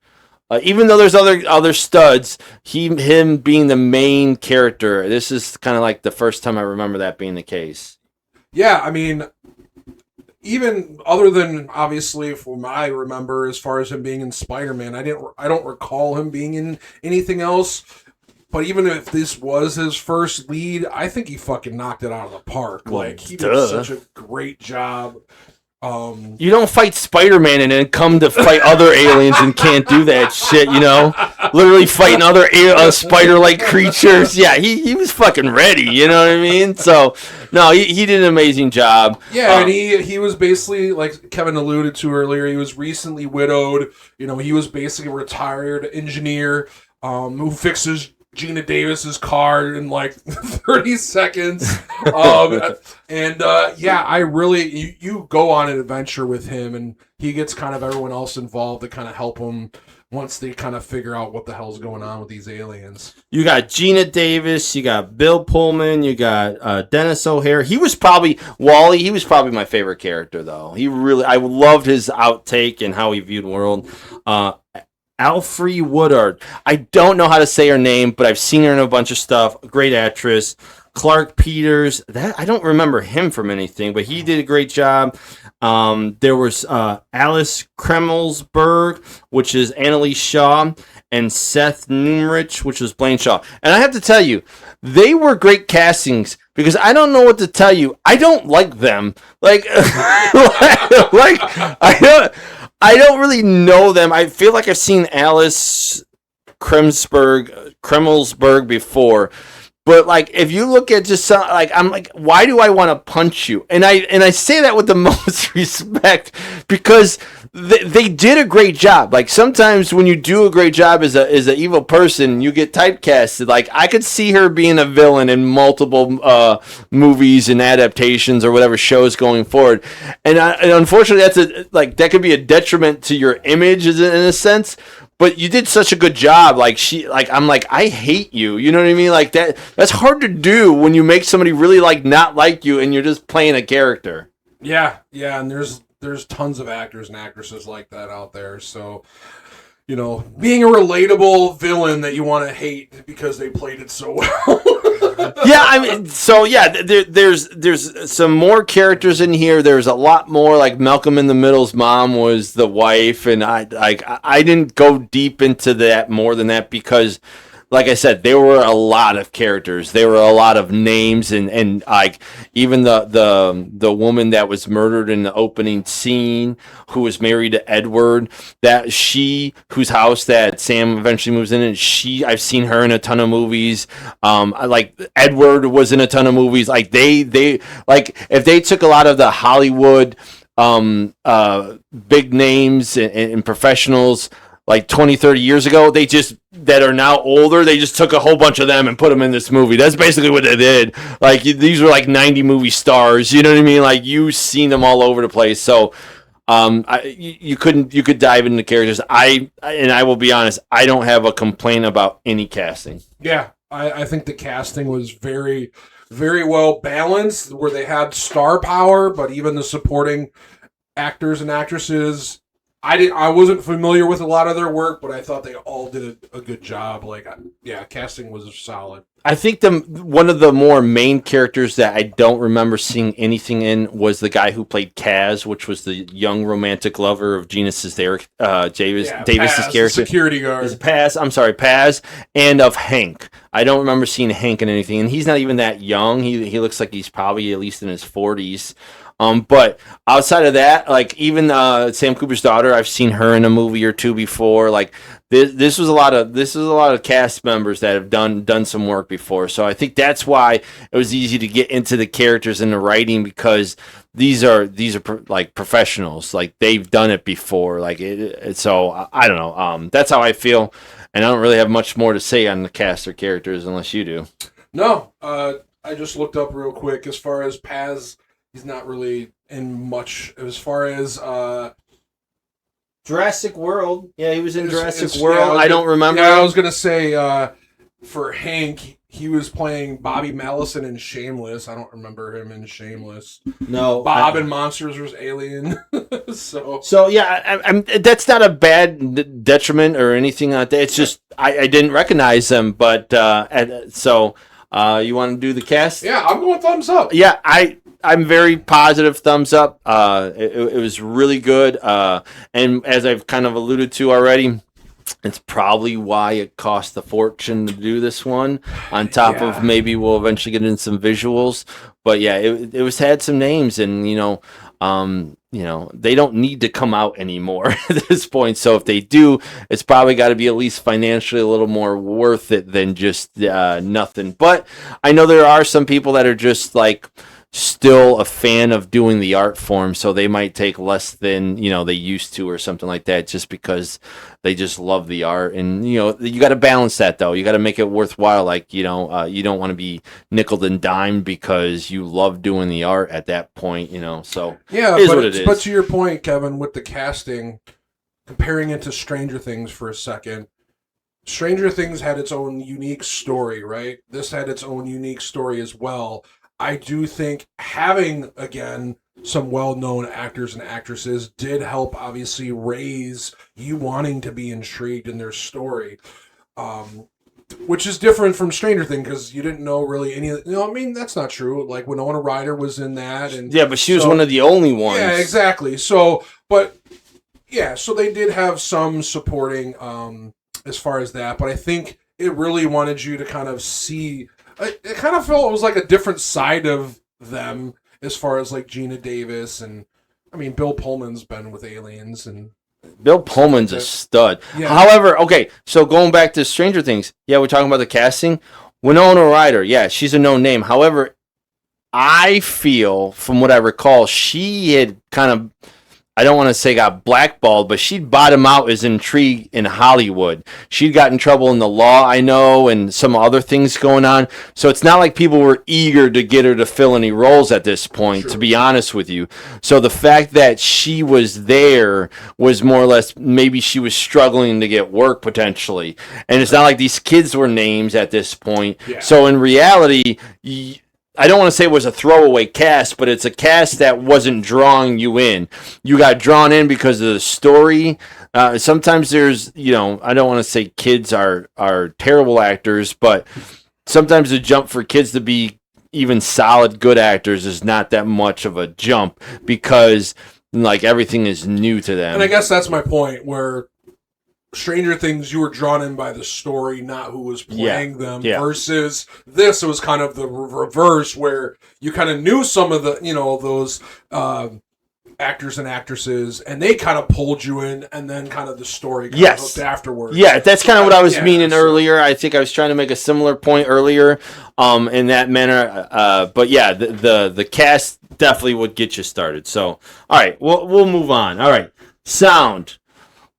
S2: Even though there's other studs, him being the main character. This is kind of like the first time I remember that being the case.
S1: Yeah, I mean, even other than obviously from what I remember as far as him being in Spider-Man, I don't recall him being in anything else. But even if this was his first lead, I think he fucking knocked it out of the park. Like, he did such a great job.
S2: You don't fight Spider-Man and then come to fight other aliens and can't do that shit, you know? Literally fighting other spider-like creatures. Yeah, he was fucking ready, you know what I mean? So, no, he did an amazing job.
S1: Yeah, and he was basically, like Kevin alluded to earlier, he was recently widowed. You know, he was basically a retired engineer who fixes Gina Davis's car in like 30 seconds. I really, you go on an adventure with him and he gets kind of everyone else involved to kind of help him once they kind of figure out what the hell's going on with these aliens.
S2: You got Gina Davis, you got Bill Pullman, you got Dennis O'Hare. He was probably my favorite character though. I loved his outtake and how he viewed the world. Alfre Woodard. I don't know how to say her name, but I've seen her in a bunch of stuff. Great actress. Clark Peters. That I don't remember him from anything, but he did a great job. There was Alice Kremelsberg, which is Annalise Shaw, and Seth Numrich, which was Blaine Shaw. And I have to tell you, they were great castings because I don't know what to tell you. I don't like them. I don't really know them. I feel like I've seen Alice Kremelsberg before. But like, if you look at just some, like, I'm like, why do I want to punch you? And I say that with the most respect because they did a great job. Like sometimes when you do a great job as an evil person, you get typecasted. Like I could see her being a villain in multiple movies and adaptations or whatever shows going forward. And unfortunately, that could be a detriment to your image in a sense. But you did such a good job. I'm like, I hate you. You know what I mean? Like that's hard to do when you make somebody really like not like you and you're just playing a character.
S1: Yeah, and there's tons of actors and actresses like that out there. So, being a relatable villain that you want to hate because they played it so well.
S2: Yeah, I mean, so yeah, there's some more characters in here. There's a lot more. Like Malcolm in the Middle's mom was the wife, and I didn't go deep into that more than that because, like I said, there were a lot of characters. There were a lot of names, and like even the woman that was murdered in the opening scene, who was married to Edward, whose house that Sam eventually moves in, and I've seen her in a ton of movies. Like Edward was in a ton of movies. Like they like if they took a lot of the Hollywood big names and professionals like 20, 30 years ago, that are now older, they just took a whole bunch of them and put them in this movie. That's basically what they did. Like, these were like 90 movie stars, you know what I mean? Like, you've seen them all over the place. So, you could dive into characters. I will be honest, I don't have a complaint about any casting.
S1: Yeah, I think the casting was very, very well balanced, where they had star power, but even the supporting actors and actresses, I wasn't familiar with a lot of their work, but I thought they all did a good job. Like, casting was solid.
S2: I think one of the more main characters that I don't remember seeing anything in was the guy who played Kaz, which was the young romantic lover of Davis's
S1: Davis's
S2: character.
S1: Security guard.
S2: Paz, and of Hank. I don't remember seeing Hank in anything, and he's not even that young. He looks like he's probably at least in his 40s. But outside of that, like even Sam Cooper's daughter, I've seen her in a movie or two before. Like this was a lot of cast members that have done some work before. So I think that's why it was easy to get into the characters and the writing, because these are like professionals, like they've done it before. Like so I don't know. That's how I feel, and I don't really have much more to say on the cast or characters unless you do.
S1: No, I just looked up real quick as far as Paz. He's not really in much as far as
S2: Jurassic World. Yeah, he was in Jurassic World. I don't remember.
S1: Yeah, I was gonna say for Hank, he was playing Bobby Mallison in Shameless. I don't remember him in Shameless.
S2: No,
S1: Bob in Monsters vs. Alien.
S2: So yeah, I'm that's not a bad detriment or anything like that. It's just I didn't recognize them, but so you want to do the cast?
S1: Yeah, I'm going thumbs up.
S2: Yeah, I'm very positive thumbs up. It was really good. And as I've kind of alluded to already, it's probably why it cost a fortune to do this one. On top of maybe we'll eventually get in some visuals. But yeah, it had some names, and they don't need to come out anymore at this point. So if they do, it's probably got to be at least financially a little more worth it than just nothing. But I know there are some people that are just like still a fan of doing the art form, so they might take less than they used to or something like that, just because they just love the art. And you got to balance that, though. You got to make it worthwhile. Like you don't want to be nickel and dimed because you love doing the art at that point. So
S1: yeah,
S2: it is what it is.
S1: But to your point, Kevin, with the casting, comparing it to Stranger Things for a second, Stranger Things had its own unique story, right? This had its own unique story as well. I do think having, again, some well-known actors and actresses did help, obviously, raise you wanting to be intrigued in their story, which is different from Stranger Things, because you didn't know really any. That's not true. Like Winona Ryder was in that, and
S2: yeah, but she was one of the only ones.
S1: Yeah, exactly. So they did have some supporting as far as that, but I think it really wanted you to kind of see. It kind of felt it was like a different side of them, as far as like Gina Davis, and Bill Pullman's been with Aliens, and
S2: Bill Pullman's a stud.
S1: Yeah.
S2: However, okay, so going back to Stranger Things, yeah, we're talking about the casting. Winona Ryder, yeah, she's a known name. However, I feel, from what I recall, she had kind of, I don't want to say got blackballed, but she'd bottom out as intrigue in Hollywood. She'd got in trouble in the law, I know, and some other things going on. So it's not like people were eager to get her to fill any roles at this point, to be honest with you. So the fact that she was there was more or less, maybe she was struggling to get work potentially. And it's not like these kids were names at this point.
S1: Yeah.
S2: So in reality, I don't want to say it was a throwaway cast, but it's a cast that wasn't drawing you in. You got drawn in because of the story. Sometimes there's, I don't want to say kids are terrible actors, but sometimes the jump for kids to be even solid good actors is not that much of a jump because like everything is new to them.
S1: And I guess that's my point where Stranger Things, you were drawn in by the story, not who was playing them.
S2: Yeah.
S1: Versus this, it was kind of the reverse, where you kind of knew some of the, those actors and actresses, and they kind of pulled you in, and then kind of the story kind of hooked afterwards.
S2: Yeah, that's kind of what I was meaning earlier. I think I was trying to make a similar point earlier, in that manner. But yeah, the cast definitely would get you started. So, all right, we'll move on. All right, sound.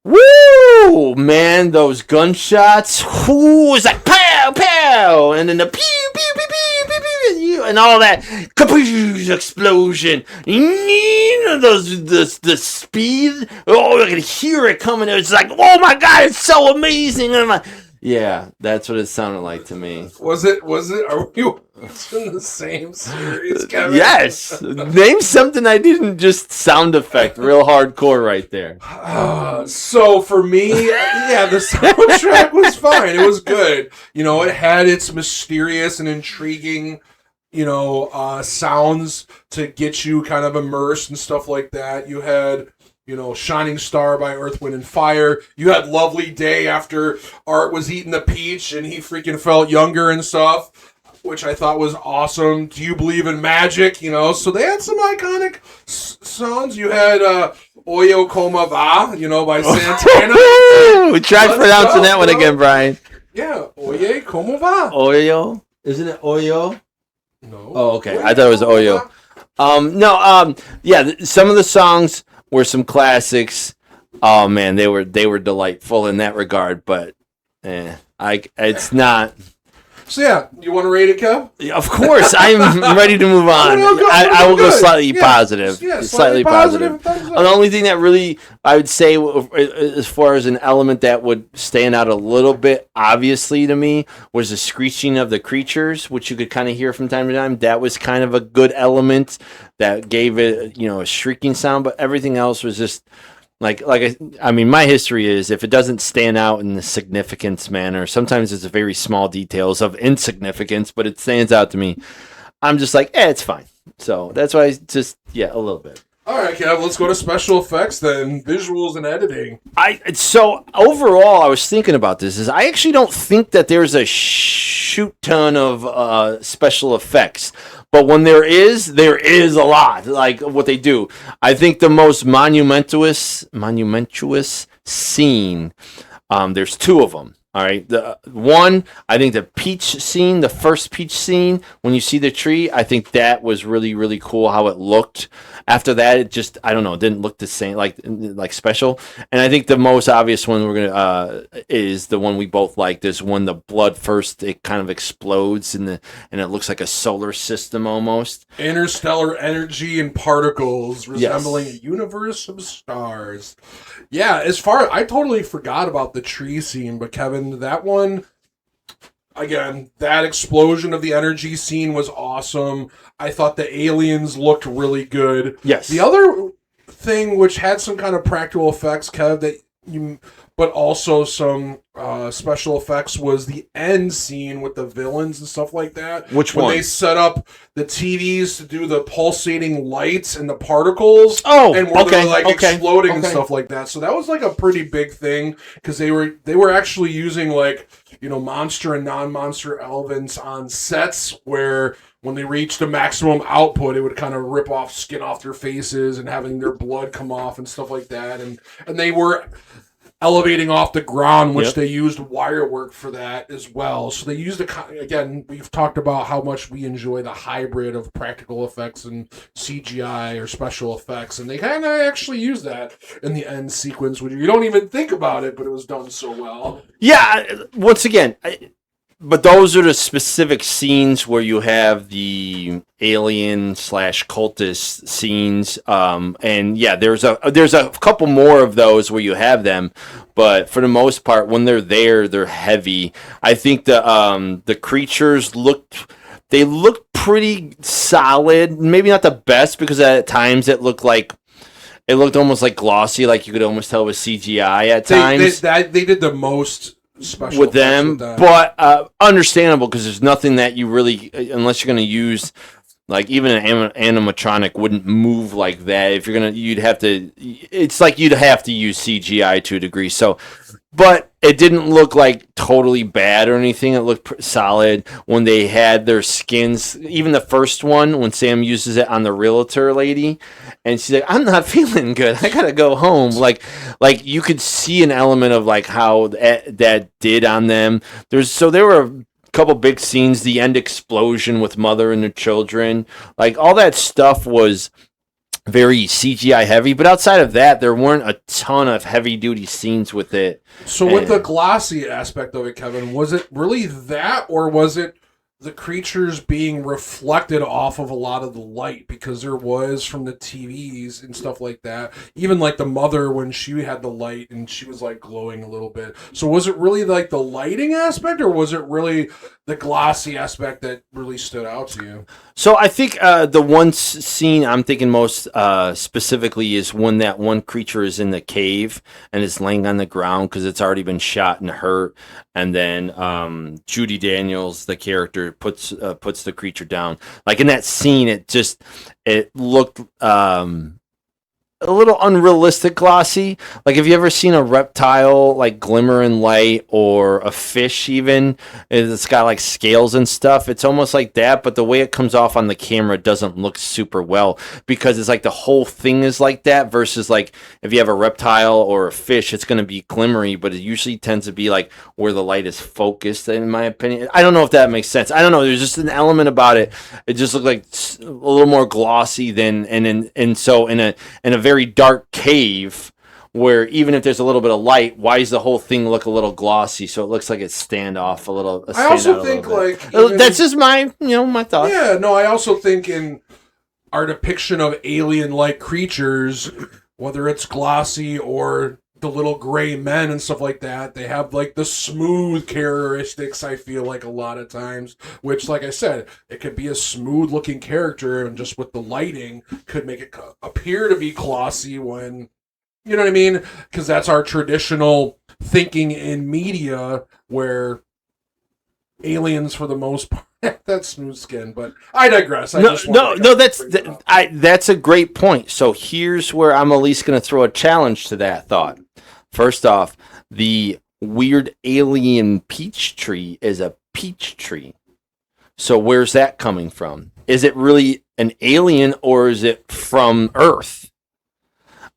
S2: Woo! Man, those gunshots. Whoo! It's like pow, pow! And then the pew, pew, pew, pew, pew, pew, and all that kapoosh explosion. The speed. Oh, I can hear it coming. It's like, oh my God, it's so amazing. And I'm like, yeah, that's what it sounded like to me.
S1: Was it? Are we in the same series, Kevin?
S2: Yes. Name something I didn't just sound effect real hardcore right there.
S1: So for me, the soundtrack was fine. It was good. It had its mysterious and intriguing, sounds to get you kind of immersed and stuff like that. You had, Shining Star by Earth, Wind, and Fire. You had Lovely Day after Art was eating the peach and he freaking felt younger and stuff, which I thought was awesome. Do You Believe in Magic? So they had some iconic songs. You had Oyo Como Va, by Santana.
S2: Try pronouncing that one again, Brian.
S1: Yeah, Oye Como Va.
S2: Oyo? Isn't it Oyo?
S1: No.
S2: Oh, okay. I thought it was Oyo. Some of the songs were some classics. Oh man, they were delightful in that regard, but it's not.
S1: So yeah, you want to rate it, Kev?
S2: Of course, I'm ready to move on. I will go slightly positive.
S1: Yeah,
S2: slightly positive. The only thing that really I would say, as far as an element that would stand out a little bit, obviously to me, was the screeching of the creatures, which you could kind of hear from time to time. That was kind of a good element that gave it, a shrieking sound. But everything else was just. My history is if it doesn't stand out in the significance manner, sometimes it's very small details of insignificance, but it stands out to me. I'm just like, it's fine. So that's why a little bit.
S1: All right, Kev, let's go to special effects then, visuals and editing.
S2: So overall, I was thinking about this. I actually don't think that there's a shoot ton of special effects. But when there is a lot, like what they do. I think the most monumentous scene, there's two of them. All right. The one, I think the first peach scene, when you see the tree, I think that was really, really cool how it looked. After that, it just, I don't know, it didn't look the same, like special. And I think the most obvious one is the one we both liked, is when the blood first, it kind of explodes and it looks like a solar system almost.
S1: Interstellar energy and particles resembling a universe of stars. Yeah, I totally forgot about the tree scene, but Kevin, that one, again, that explosion of the energy scene was awesome. I thought the aliens looked really good.
S2: Yes.
S1: The other thing, which had some kind of practical effects, Kev, but also some special effects, was the end scene with the villains and stuff like that.
S2: Which one?
S1: When they set up the TVs to do the pulsating lights and the particles.
S2: Oh,
S1: and where they're exploding and stuff like that. So that was like a pretty big thing because they were actually using monster and non-monster elements on sets where when they reached the maximum output, it would kind of rip off skin off their faces and having their blood come off and stuff like that. And they were elevating off the ground, which
S2: Yep.
S1: they used wire work for that as well. So they used again, we've talked about how much we enjoy the hybrid of practical effects and CGI or special effects, and they kind of actually use that in the end sequence, which you don't even think about it, but it was done so well.
S2: Yeah, once again, but those are the specific scenes where you have the alien / cultist scenes, and yeah, there's a couple more of those where you have them, but for the most part, when they're there, they're heavy. I think the creatures looked pretty solid. Maybe not the best because at times it looked almost like glossy, like you could almost tell it was CGI at times.
S1: They did the most special
S2: with them, but understandable because there's nothing that you really, unless you're going to use, like even an animatronic wouldn't move like that. If you're you'd have to use CGI to a degree. So, but it didn't look like totally bad or anything. It looked solid when they had their skins. Even the first one, when Sam uses it on the realtor lady, and she's like, "I'm not feeling good. I gotta go home." Like you could see an element of like how that did on them. There were a couple big scenes. The end explosion with Mother and the children, like all that stuff was very CGI heavy, but outside of that, there weren't a ton of heavy duty scenes with it.
S1: So with the glossy aspect of it, Kevin, was it really that, or was it the creatures being reflected off of a lot of the light? Because there was from the TVs and stuff like that, even like the mother when she had the light and she was like glowing a little bit. So was it really like the lighting aspect, or was it really the glossy aspect that really stood out to you?
S2: So I think the one scene I'm thinking most specifically is when that one creature is in the cave and is laying on the ground because it's already been shot and hurt, and then Judi Daniels, the character, puts the creature down. Like in that scene, it looked a little unrealistic glossy. Like, have you ever seen a reptile like glimmer in light, or a fish even? It's got like scales and stuff. It's almost like that, but the way it comes off on the camera doesn't look super well because it's like the whole thing is like that versus like if you have a reptile or a fish, it's going to be glimmery, but it usually tends to be like where the light is focused, in my opinion. I don't know if that makes sense. I don't know. There's just an element about it. It just looked like a little more glossy than, and so in a very dark cave where even if there's a little bit of light, why does the whole thing look a little glossy? So it looks like it's stand out a little.
S1: I also think like
S2: that's just my my thought.
S1: Yeah, no, I also think in our depiction of alien-like creatures, whether it's glossy or the little gray men and stuff like that, they have like the smooth characteristics, I feel like, a lot of times, which, like I said, it could be a smooth looking character and just with the lighting could make it appear to be glossy when, you know what I mean? Because that's our traditional thinking in media where aliens for the most part that smooth skin, but I digress.
S2: That's a great point. So here's where I'm at least going to throw a challenge to that thought. First off, the weird alien peach tree is a peach tree. So where's that coming from? Is it really an alien or is it from Earth?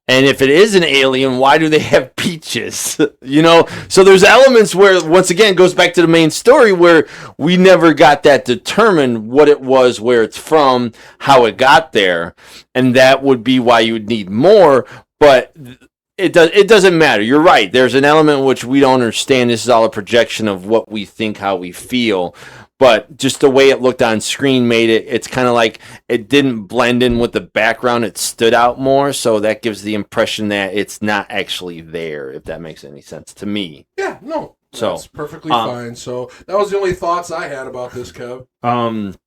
S2: And if it is an alien, why do they have peaches? So there's elements where, once again, it goes back to the main story where we never got that determined what it was, where it's from, how it got there. And that would be why you would need more. But it doesn't matter. You're right. There's an element in which we don't understand. This is all a projection of what we think, how we feel. But just the way it looked on screen made it's kind of like it didn't blend in with the background. It stood out more. So that gives the impression that it's not actually there, if that makes any sense to me.
S1: Yeah, no. That's perfectly fine. So that was the only thoughts I had about this, Kev. Unless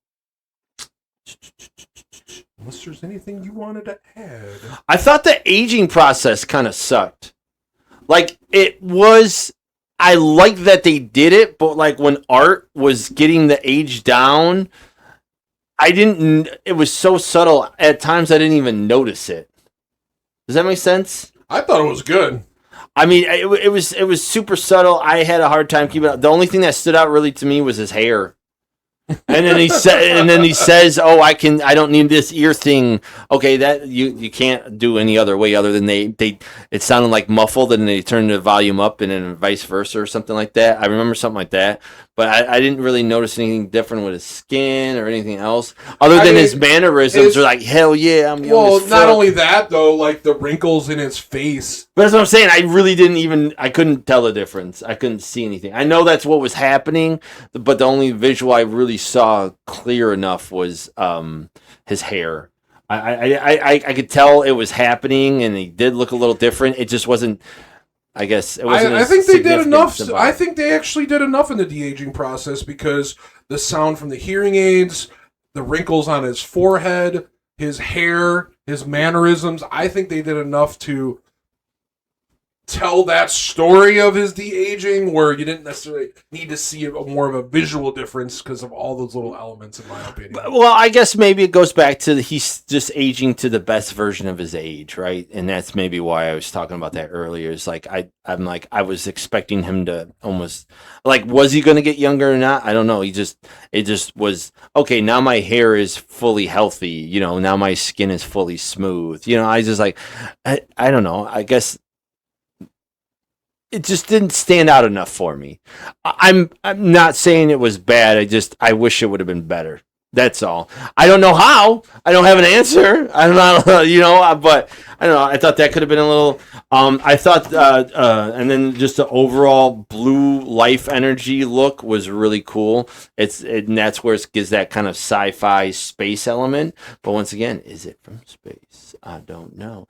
S1: there's anything you wanted to add.
S2: I thought the aging process kind of sucked. Like, it was... I like that they did it, but like when Art was getting the age down, it was so subtle. At times I didn't even notice it. Does that make sense?
S1: I thought it was good.
S2: I mean, it was super subtle. I had a hard time keeping it up. The only thing that stood out really to me was his hair. And then he says, "Oh, I don't need this ear thing." Okay, that you can't do any other way other than they it sounded like muffled, and they turned the volume up, and then vice versa or something like that. I remember something like that, but I didn't really notice anything different with his skin or anything else other than his mannerisms are like, hell yeah, I'm young. Well,
S1: not only that though, like the wrinkles in his face.
S2: But that's what I'm saying. I couldn't tell the difference. I couldn't see anything. I know that's what was happening, but the only visual I really saw clear enough was his hair. I could tell it was happening, and he did look a little different. It just wasn't. I guess it wasn't.
S1: I think they did enough. I think they actually did enough in the de-aging process because the sound from the hearing aids, the wrinkles on his forehead, his hair, his mannerisms. I think they did enough to tell that story of his de-aging where you didn't necessarily need to see more of a visual difference because of all those little elements, in my opinion.
S2: Well, I guess maybe it goes back to he's just aging to the best version of his age, right? And that's maybe why I was talking about that earlier. It's like I was expecting him to almost like, was he going to get younger or not? I don't know. It just was okay. Now my hair is fully healthy. Now my skin is fully smooth. I just like I don't know. I guess it just didn't stand out enough for me. I'm not saying it was bad. I wish it would have been better. That's all. I don't know how. I don't have an answer. I don't know, but I don't know. I thought that could have been a little. I thought, and then just the overall blue life energy look was really cool. And that's where it gives that kind of sci-fi space element. But once again, is it from space? I don't know.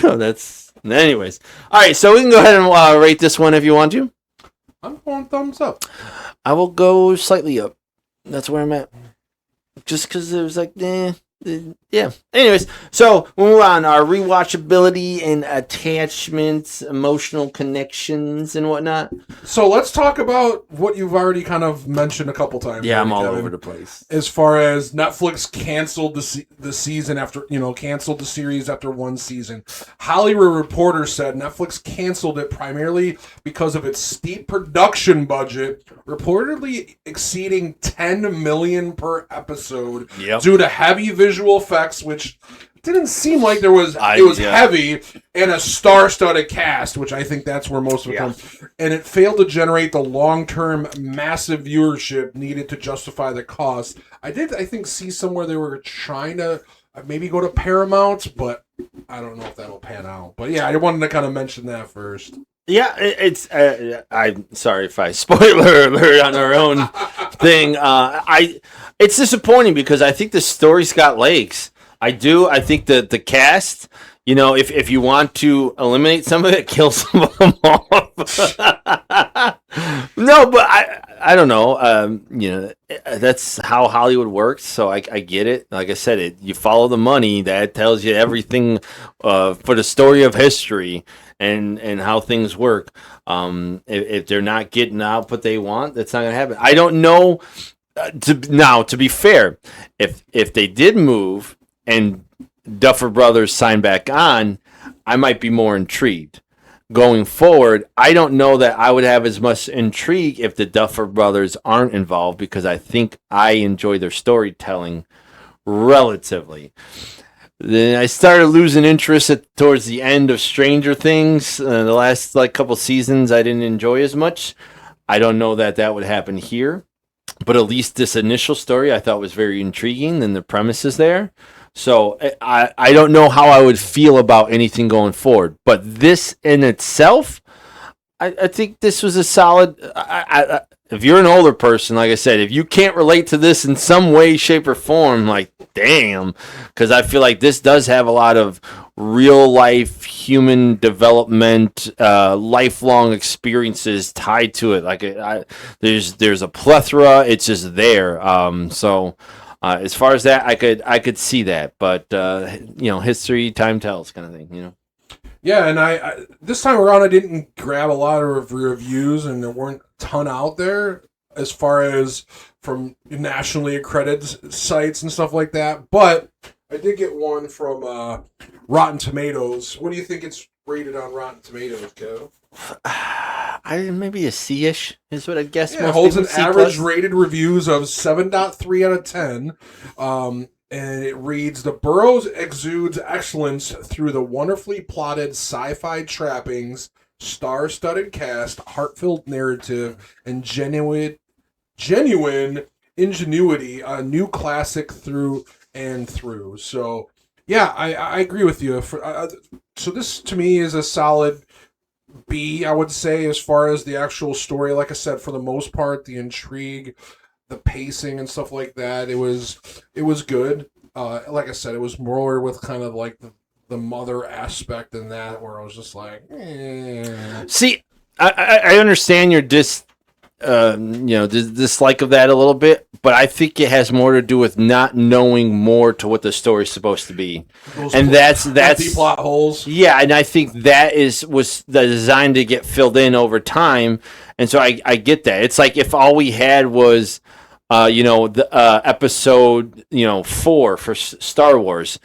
S2: Oh, that's. Anyways, all right. So we can go ahead and rate this one if you want to.
S1: I'm going thumbs up.
S2: I will go slightly up. That's where I'm at. Just because it was like, yeah. Anyways, so we'll move on. Our rewatchability and attachments, emotional connections, and whatnot.
S1: So let's talk about what you've already kind of mentioned a couple times.
S2: Yeah, I'm all over the place.
S1: As far as Netflix canceled the season after, canceled the series after one season. Hollywood Reporter said Netflix canceled it primarily because of its steep production budget, reportedly exceeding $10 million per episode due to heavy visual effects, which didn't seem like there was. It was heavy and a star-studded cast, which I think that's where most of it comes. And it failed to generate the long-term massive viewership needed to justify the cost. I think see somewhere they were trying to maybe go to Paramount, but I don't know if that'll pan out. But yeah, I wanted to kind of mention that first.
S2: Yeah, it's. I'm sorry if I spoiler alert on our own thing. It's disappointing because I think the story's got legs. I do. I think that the cast, if you want to eliminate some of it, kill some of them off. No, but I don't know. That's how Hollywood works. So I get it. Like I said, you follow the money. That tells you everything for the story of history and how things work. If they're not getting out what they want, that's not going to happen. I don't know. To be fair, if they did move and Duffer Brothers signed back on, I might be more intrigued. Going forward, I don't know that I would have as much intrigue if the Duffer Brothers aren't involved because I think I enjoy their storytelling relatively. Then I started losing interest towards the end of Stranger Things. The last couple seasons I didn't enjoy as much. I don't know that would happen here. But at least this initial story I thought was very intriguing and the premise is there. So I don't know how I would feel about anything going forward. But this in itself, I think this was a solid... if you're an older person, like I said, if you can't relate to this in some way, shape, or form, like, damn. Because I feel like this does have a lot of real-life human development, lifelong experiences tied to it. Like, there's a plethora. It's just there. As far as that, I could see that. But, history, time tells kind of thing,
S1: Yeah, and I this time around I didn't grab a lot of reviews, and there weren't a ton out there as far as from nationally accredited sites and stuff like that. But I did get one from Rotten Tomatoes. What do you think it's rated on Rotten Tomatoes, Kev?
S2: Maybe a C-ish is what I guess.
S1: Yeah, it holds an average rated reviews of 7.3 out of 10. And it reads, the Boroughs exudes excellence through the wonderfully plotted sci-fi trappings, star-studded cast, heartfelt narrative, and genuine ingenuity, a new classic through and through. So, yeah, I agree with you. So this, to me, is a solid B, I would say, as far as the actual story. Like I said, for the most part, the intrigue, the pacing, and stuff like that, it was good. Like I said, it was more with kind of like the mother aspect than that, where I was just like, eh.
S2: See, I understand your dislike of that a little bit, but I think it has more to do with not knowing more to what the story's supposed to be. That's
S1: the plot holes.
S2: Yeah, and I think that was designed to get filled in over time, and so I get that. It's like if all we had was episode 4 for Star Wars.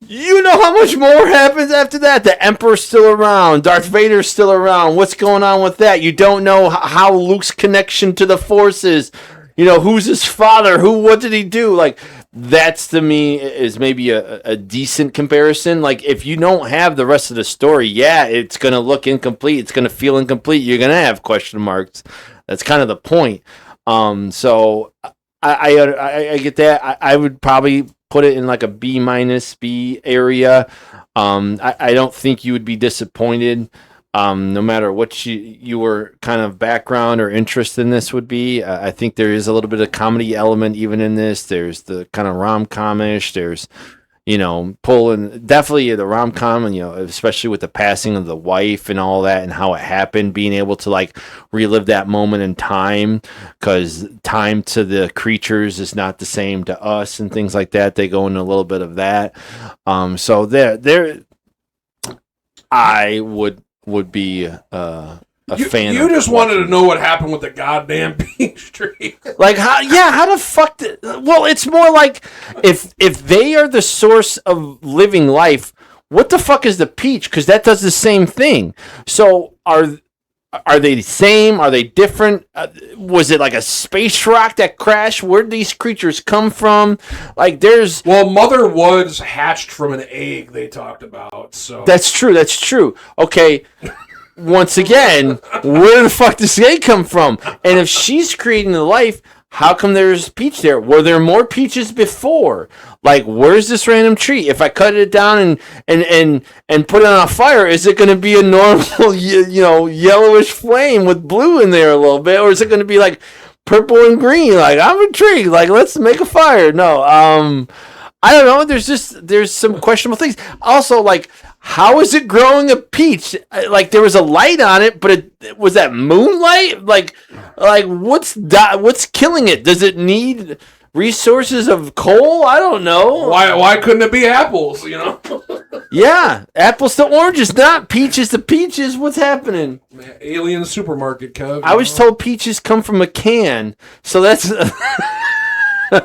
S2: You know how much more happens after that? The Emperor's still around. Darth Vader's still around. What's going on with that? You don't know how Luke's connection to the Force is. Who's his father? What did he do? Like, that's, to me, is maybe a decent comparison. Like, if you don't have the rest of the story, yeah, it's going to look incomplete. It's going to feel incomplete. You're going to have question marks. That's kind of the point. So I get that. I would probably put it in like a B- B area. I don't think you would be disappointed, no matter what your kind of background or interest in this would be. I think there is a little bit of comedy element even in this. There's the kind of rom-com-ish. There's pulling definitely the rom-com, and especially with the passing of the wife and all that and how it happened, being able to like relive that moment in time, because time to the creatures is not the same to us and things like that. They go into a little bit of that. So there I would be a fan.
S1: You just wanted to know what happened with the goddamn peach tree.
S2: Like, how the fuck well, it's more like if they are the source of living life, what the fuck is the peach? Because that does the same thing. So are they the same? Are they different? Was it like a space rock that crashed? Where did these creatures come from? Like,
S1: Mother was hatched from an egg, they talked about. So
S2: that's true. Okay. Once again, where the fuck does egg come from? And if she's creating the life, how come there's peach there? Were there more peaches before? Like, where's this random tree? If I cut it down and put it on a fire, is it going to be a normal, yellowish flame with blue in there a little bit, or is it going to be like purple and green? Like, I'm intrigued. Like, let's make a fire. No, I don't know. There's some questionable things. Also, like, how is it growing a peach? Like, there was a light on it, but was that moonlight? Like what's killing it? Does it need resources of coal? I don't know.
S1: Why couldn't it be apples?
S2: Yeah, apples to oranges, not peaches to peaches. What's happening?
S1: Man, alien supermarket, Kev.
S2: I was told peaches come from a can, so that's.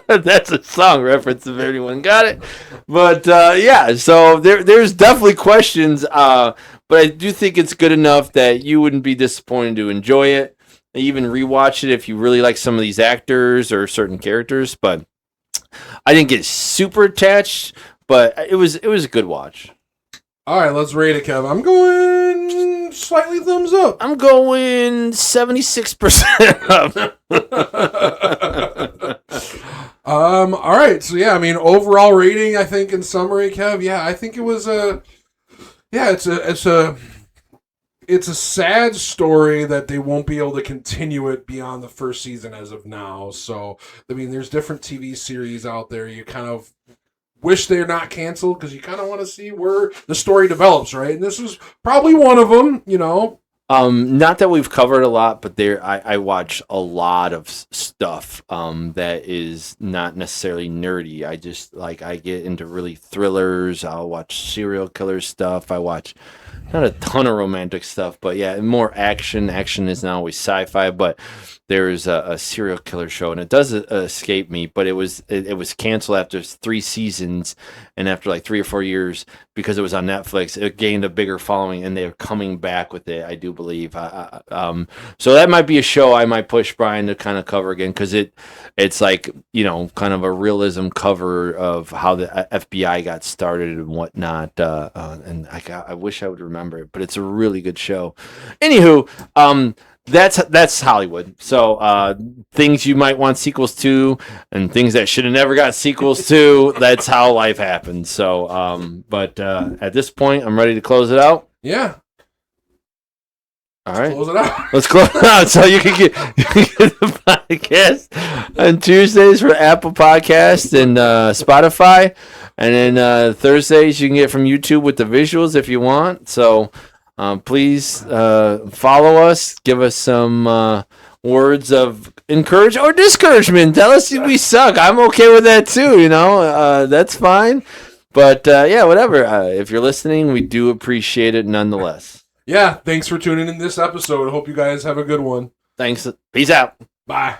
S2: That's a song reference if anyone got it. But yeah, so there's definitely questions, but I do think it's good enough that you wouldn't be disappointed to enjoy it. Even rewatch it if you really like some of these actors or certain characters. But I didn't get super attached, but it was a good watch.
S1: All right, let's rate it, Kev. I'm going slightly thumbs up.
S2: I'm going 76% up.
S1: All right, so yeah, I mean, overall rating, I think in summary, Kev, yeah, I think it was it's a sad story that they won't be able to continue it beyond the first season as of now. So, I mean, there's different TV series out there. You kind of wish they're not canceled because you kind of want to see where the story develops, right? And this was probably one of them,
S2: Not that we've covered a lot, but I watch a lot of stuff that is not necessarily nerdy. I get into really thrillers. I'll watch serial killer stuff. I watch not a ton of romantic stuff, but yeah, more action. Action is not always sci-fi, but there's a serial killer show, and it does escape me, but it was canceled after 3 seasons, and after like 3 or 4 years, because it was on Netflix, it gained a bigger following, and they're coming back with it, I do believe. So that might be a show I might push Brian to kind of cover again, because it's like, kind of a realism cover of how the FBI got started and whatnot. And I wish I would remember it, but it's a really good show. Anywho, that's Hollywood. So things you might want sequels to, and things that should have never got sequels to. That's how life happens. So, but at this point, I'm ready to close it out.
S1: Yeah.
S2: All right.
S1: Close it out.
S2: Let's close it out so you can get the podcast on Tuesdays for Apple Podcasts and Spotify. And then Thursdays you can get from YouTube with the visuals if you want. So please follow us. Give us some words of encouragement or discouragement. Tell us if we suck. I'm okay with that too, that's fine. But yeah, whatever. If you're listening, we do appreciate it nonetheless.
S1: Yeah, thanks for tuning in this episode. Hope you guys have a good one.
S2: Thanks. Peace out.
S1: Bye.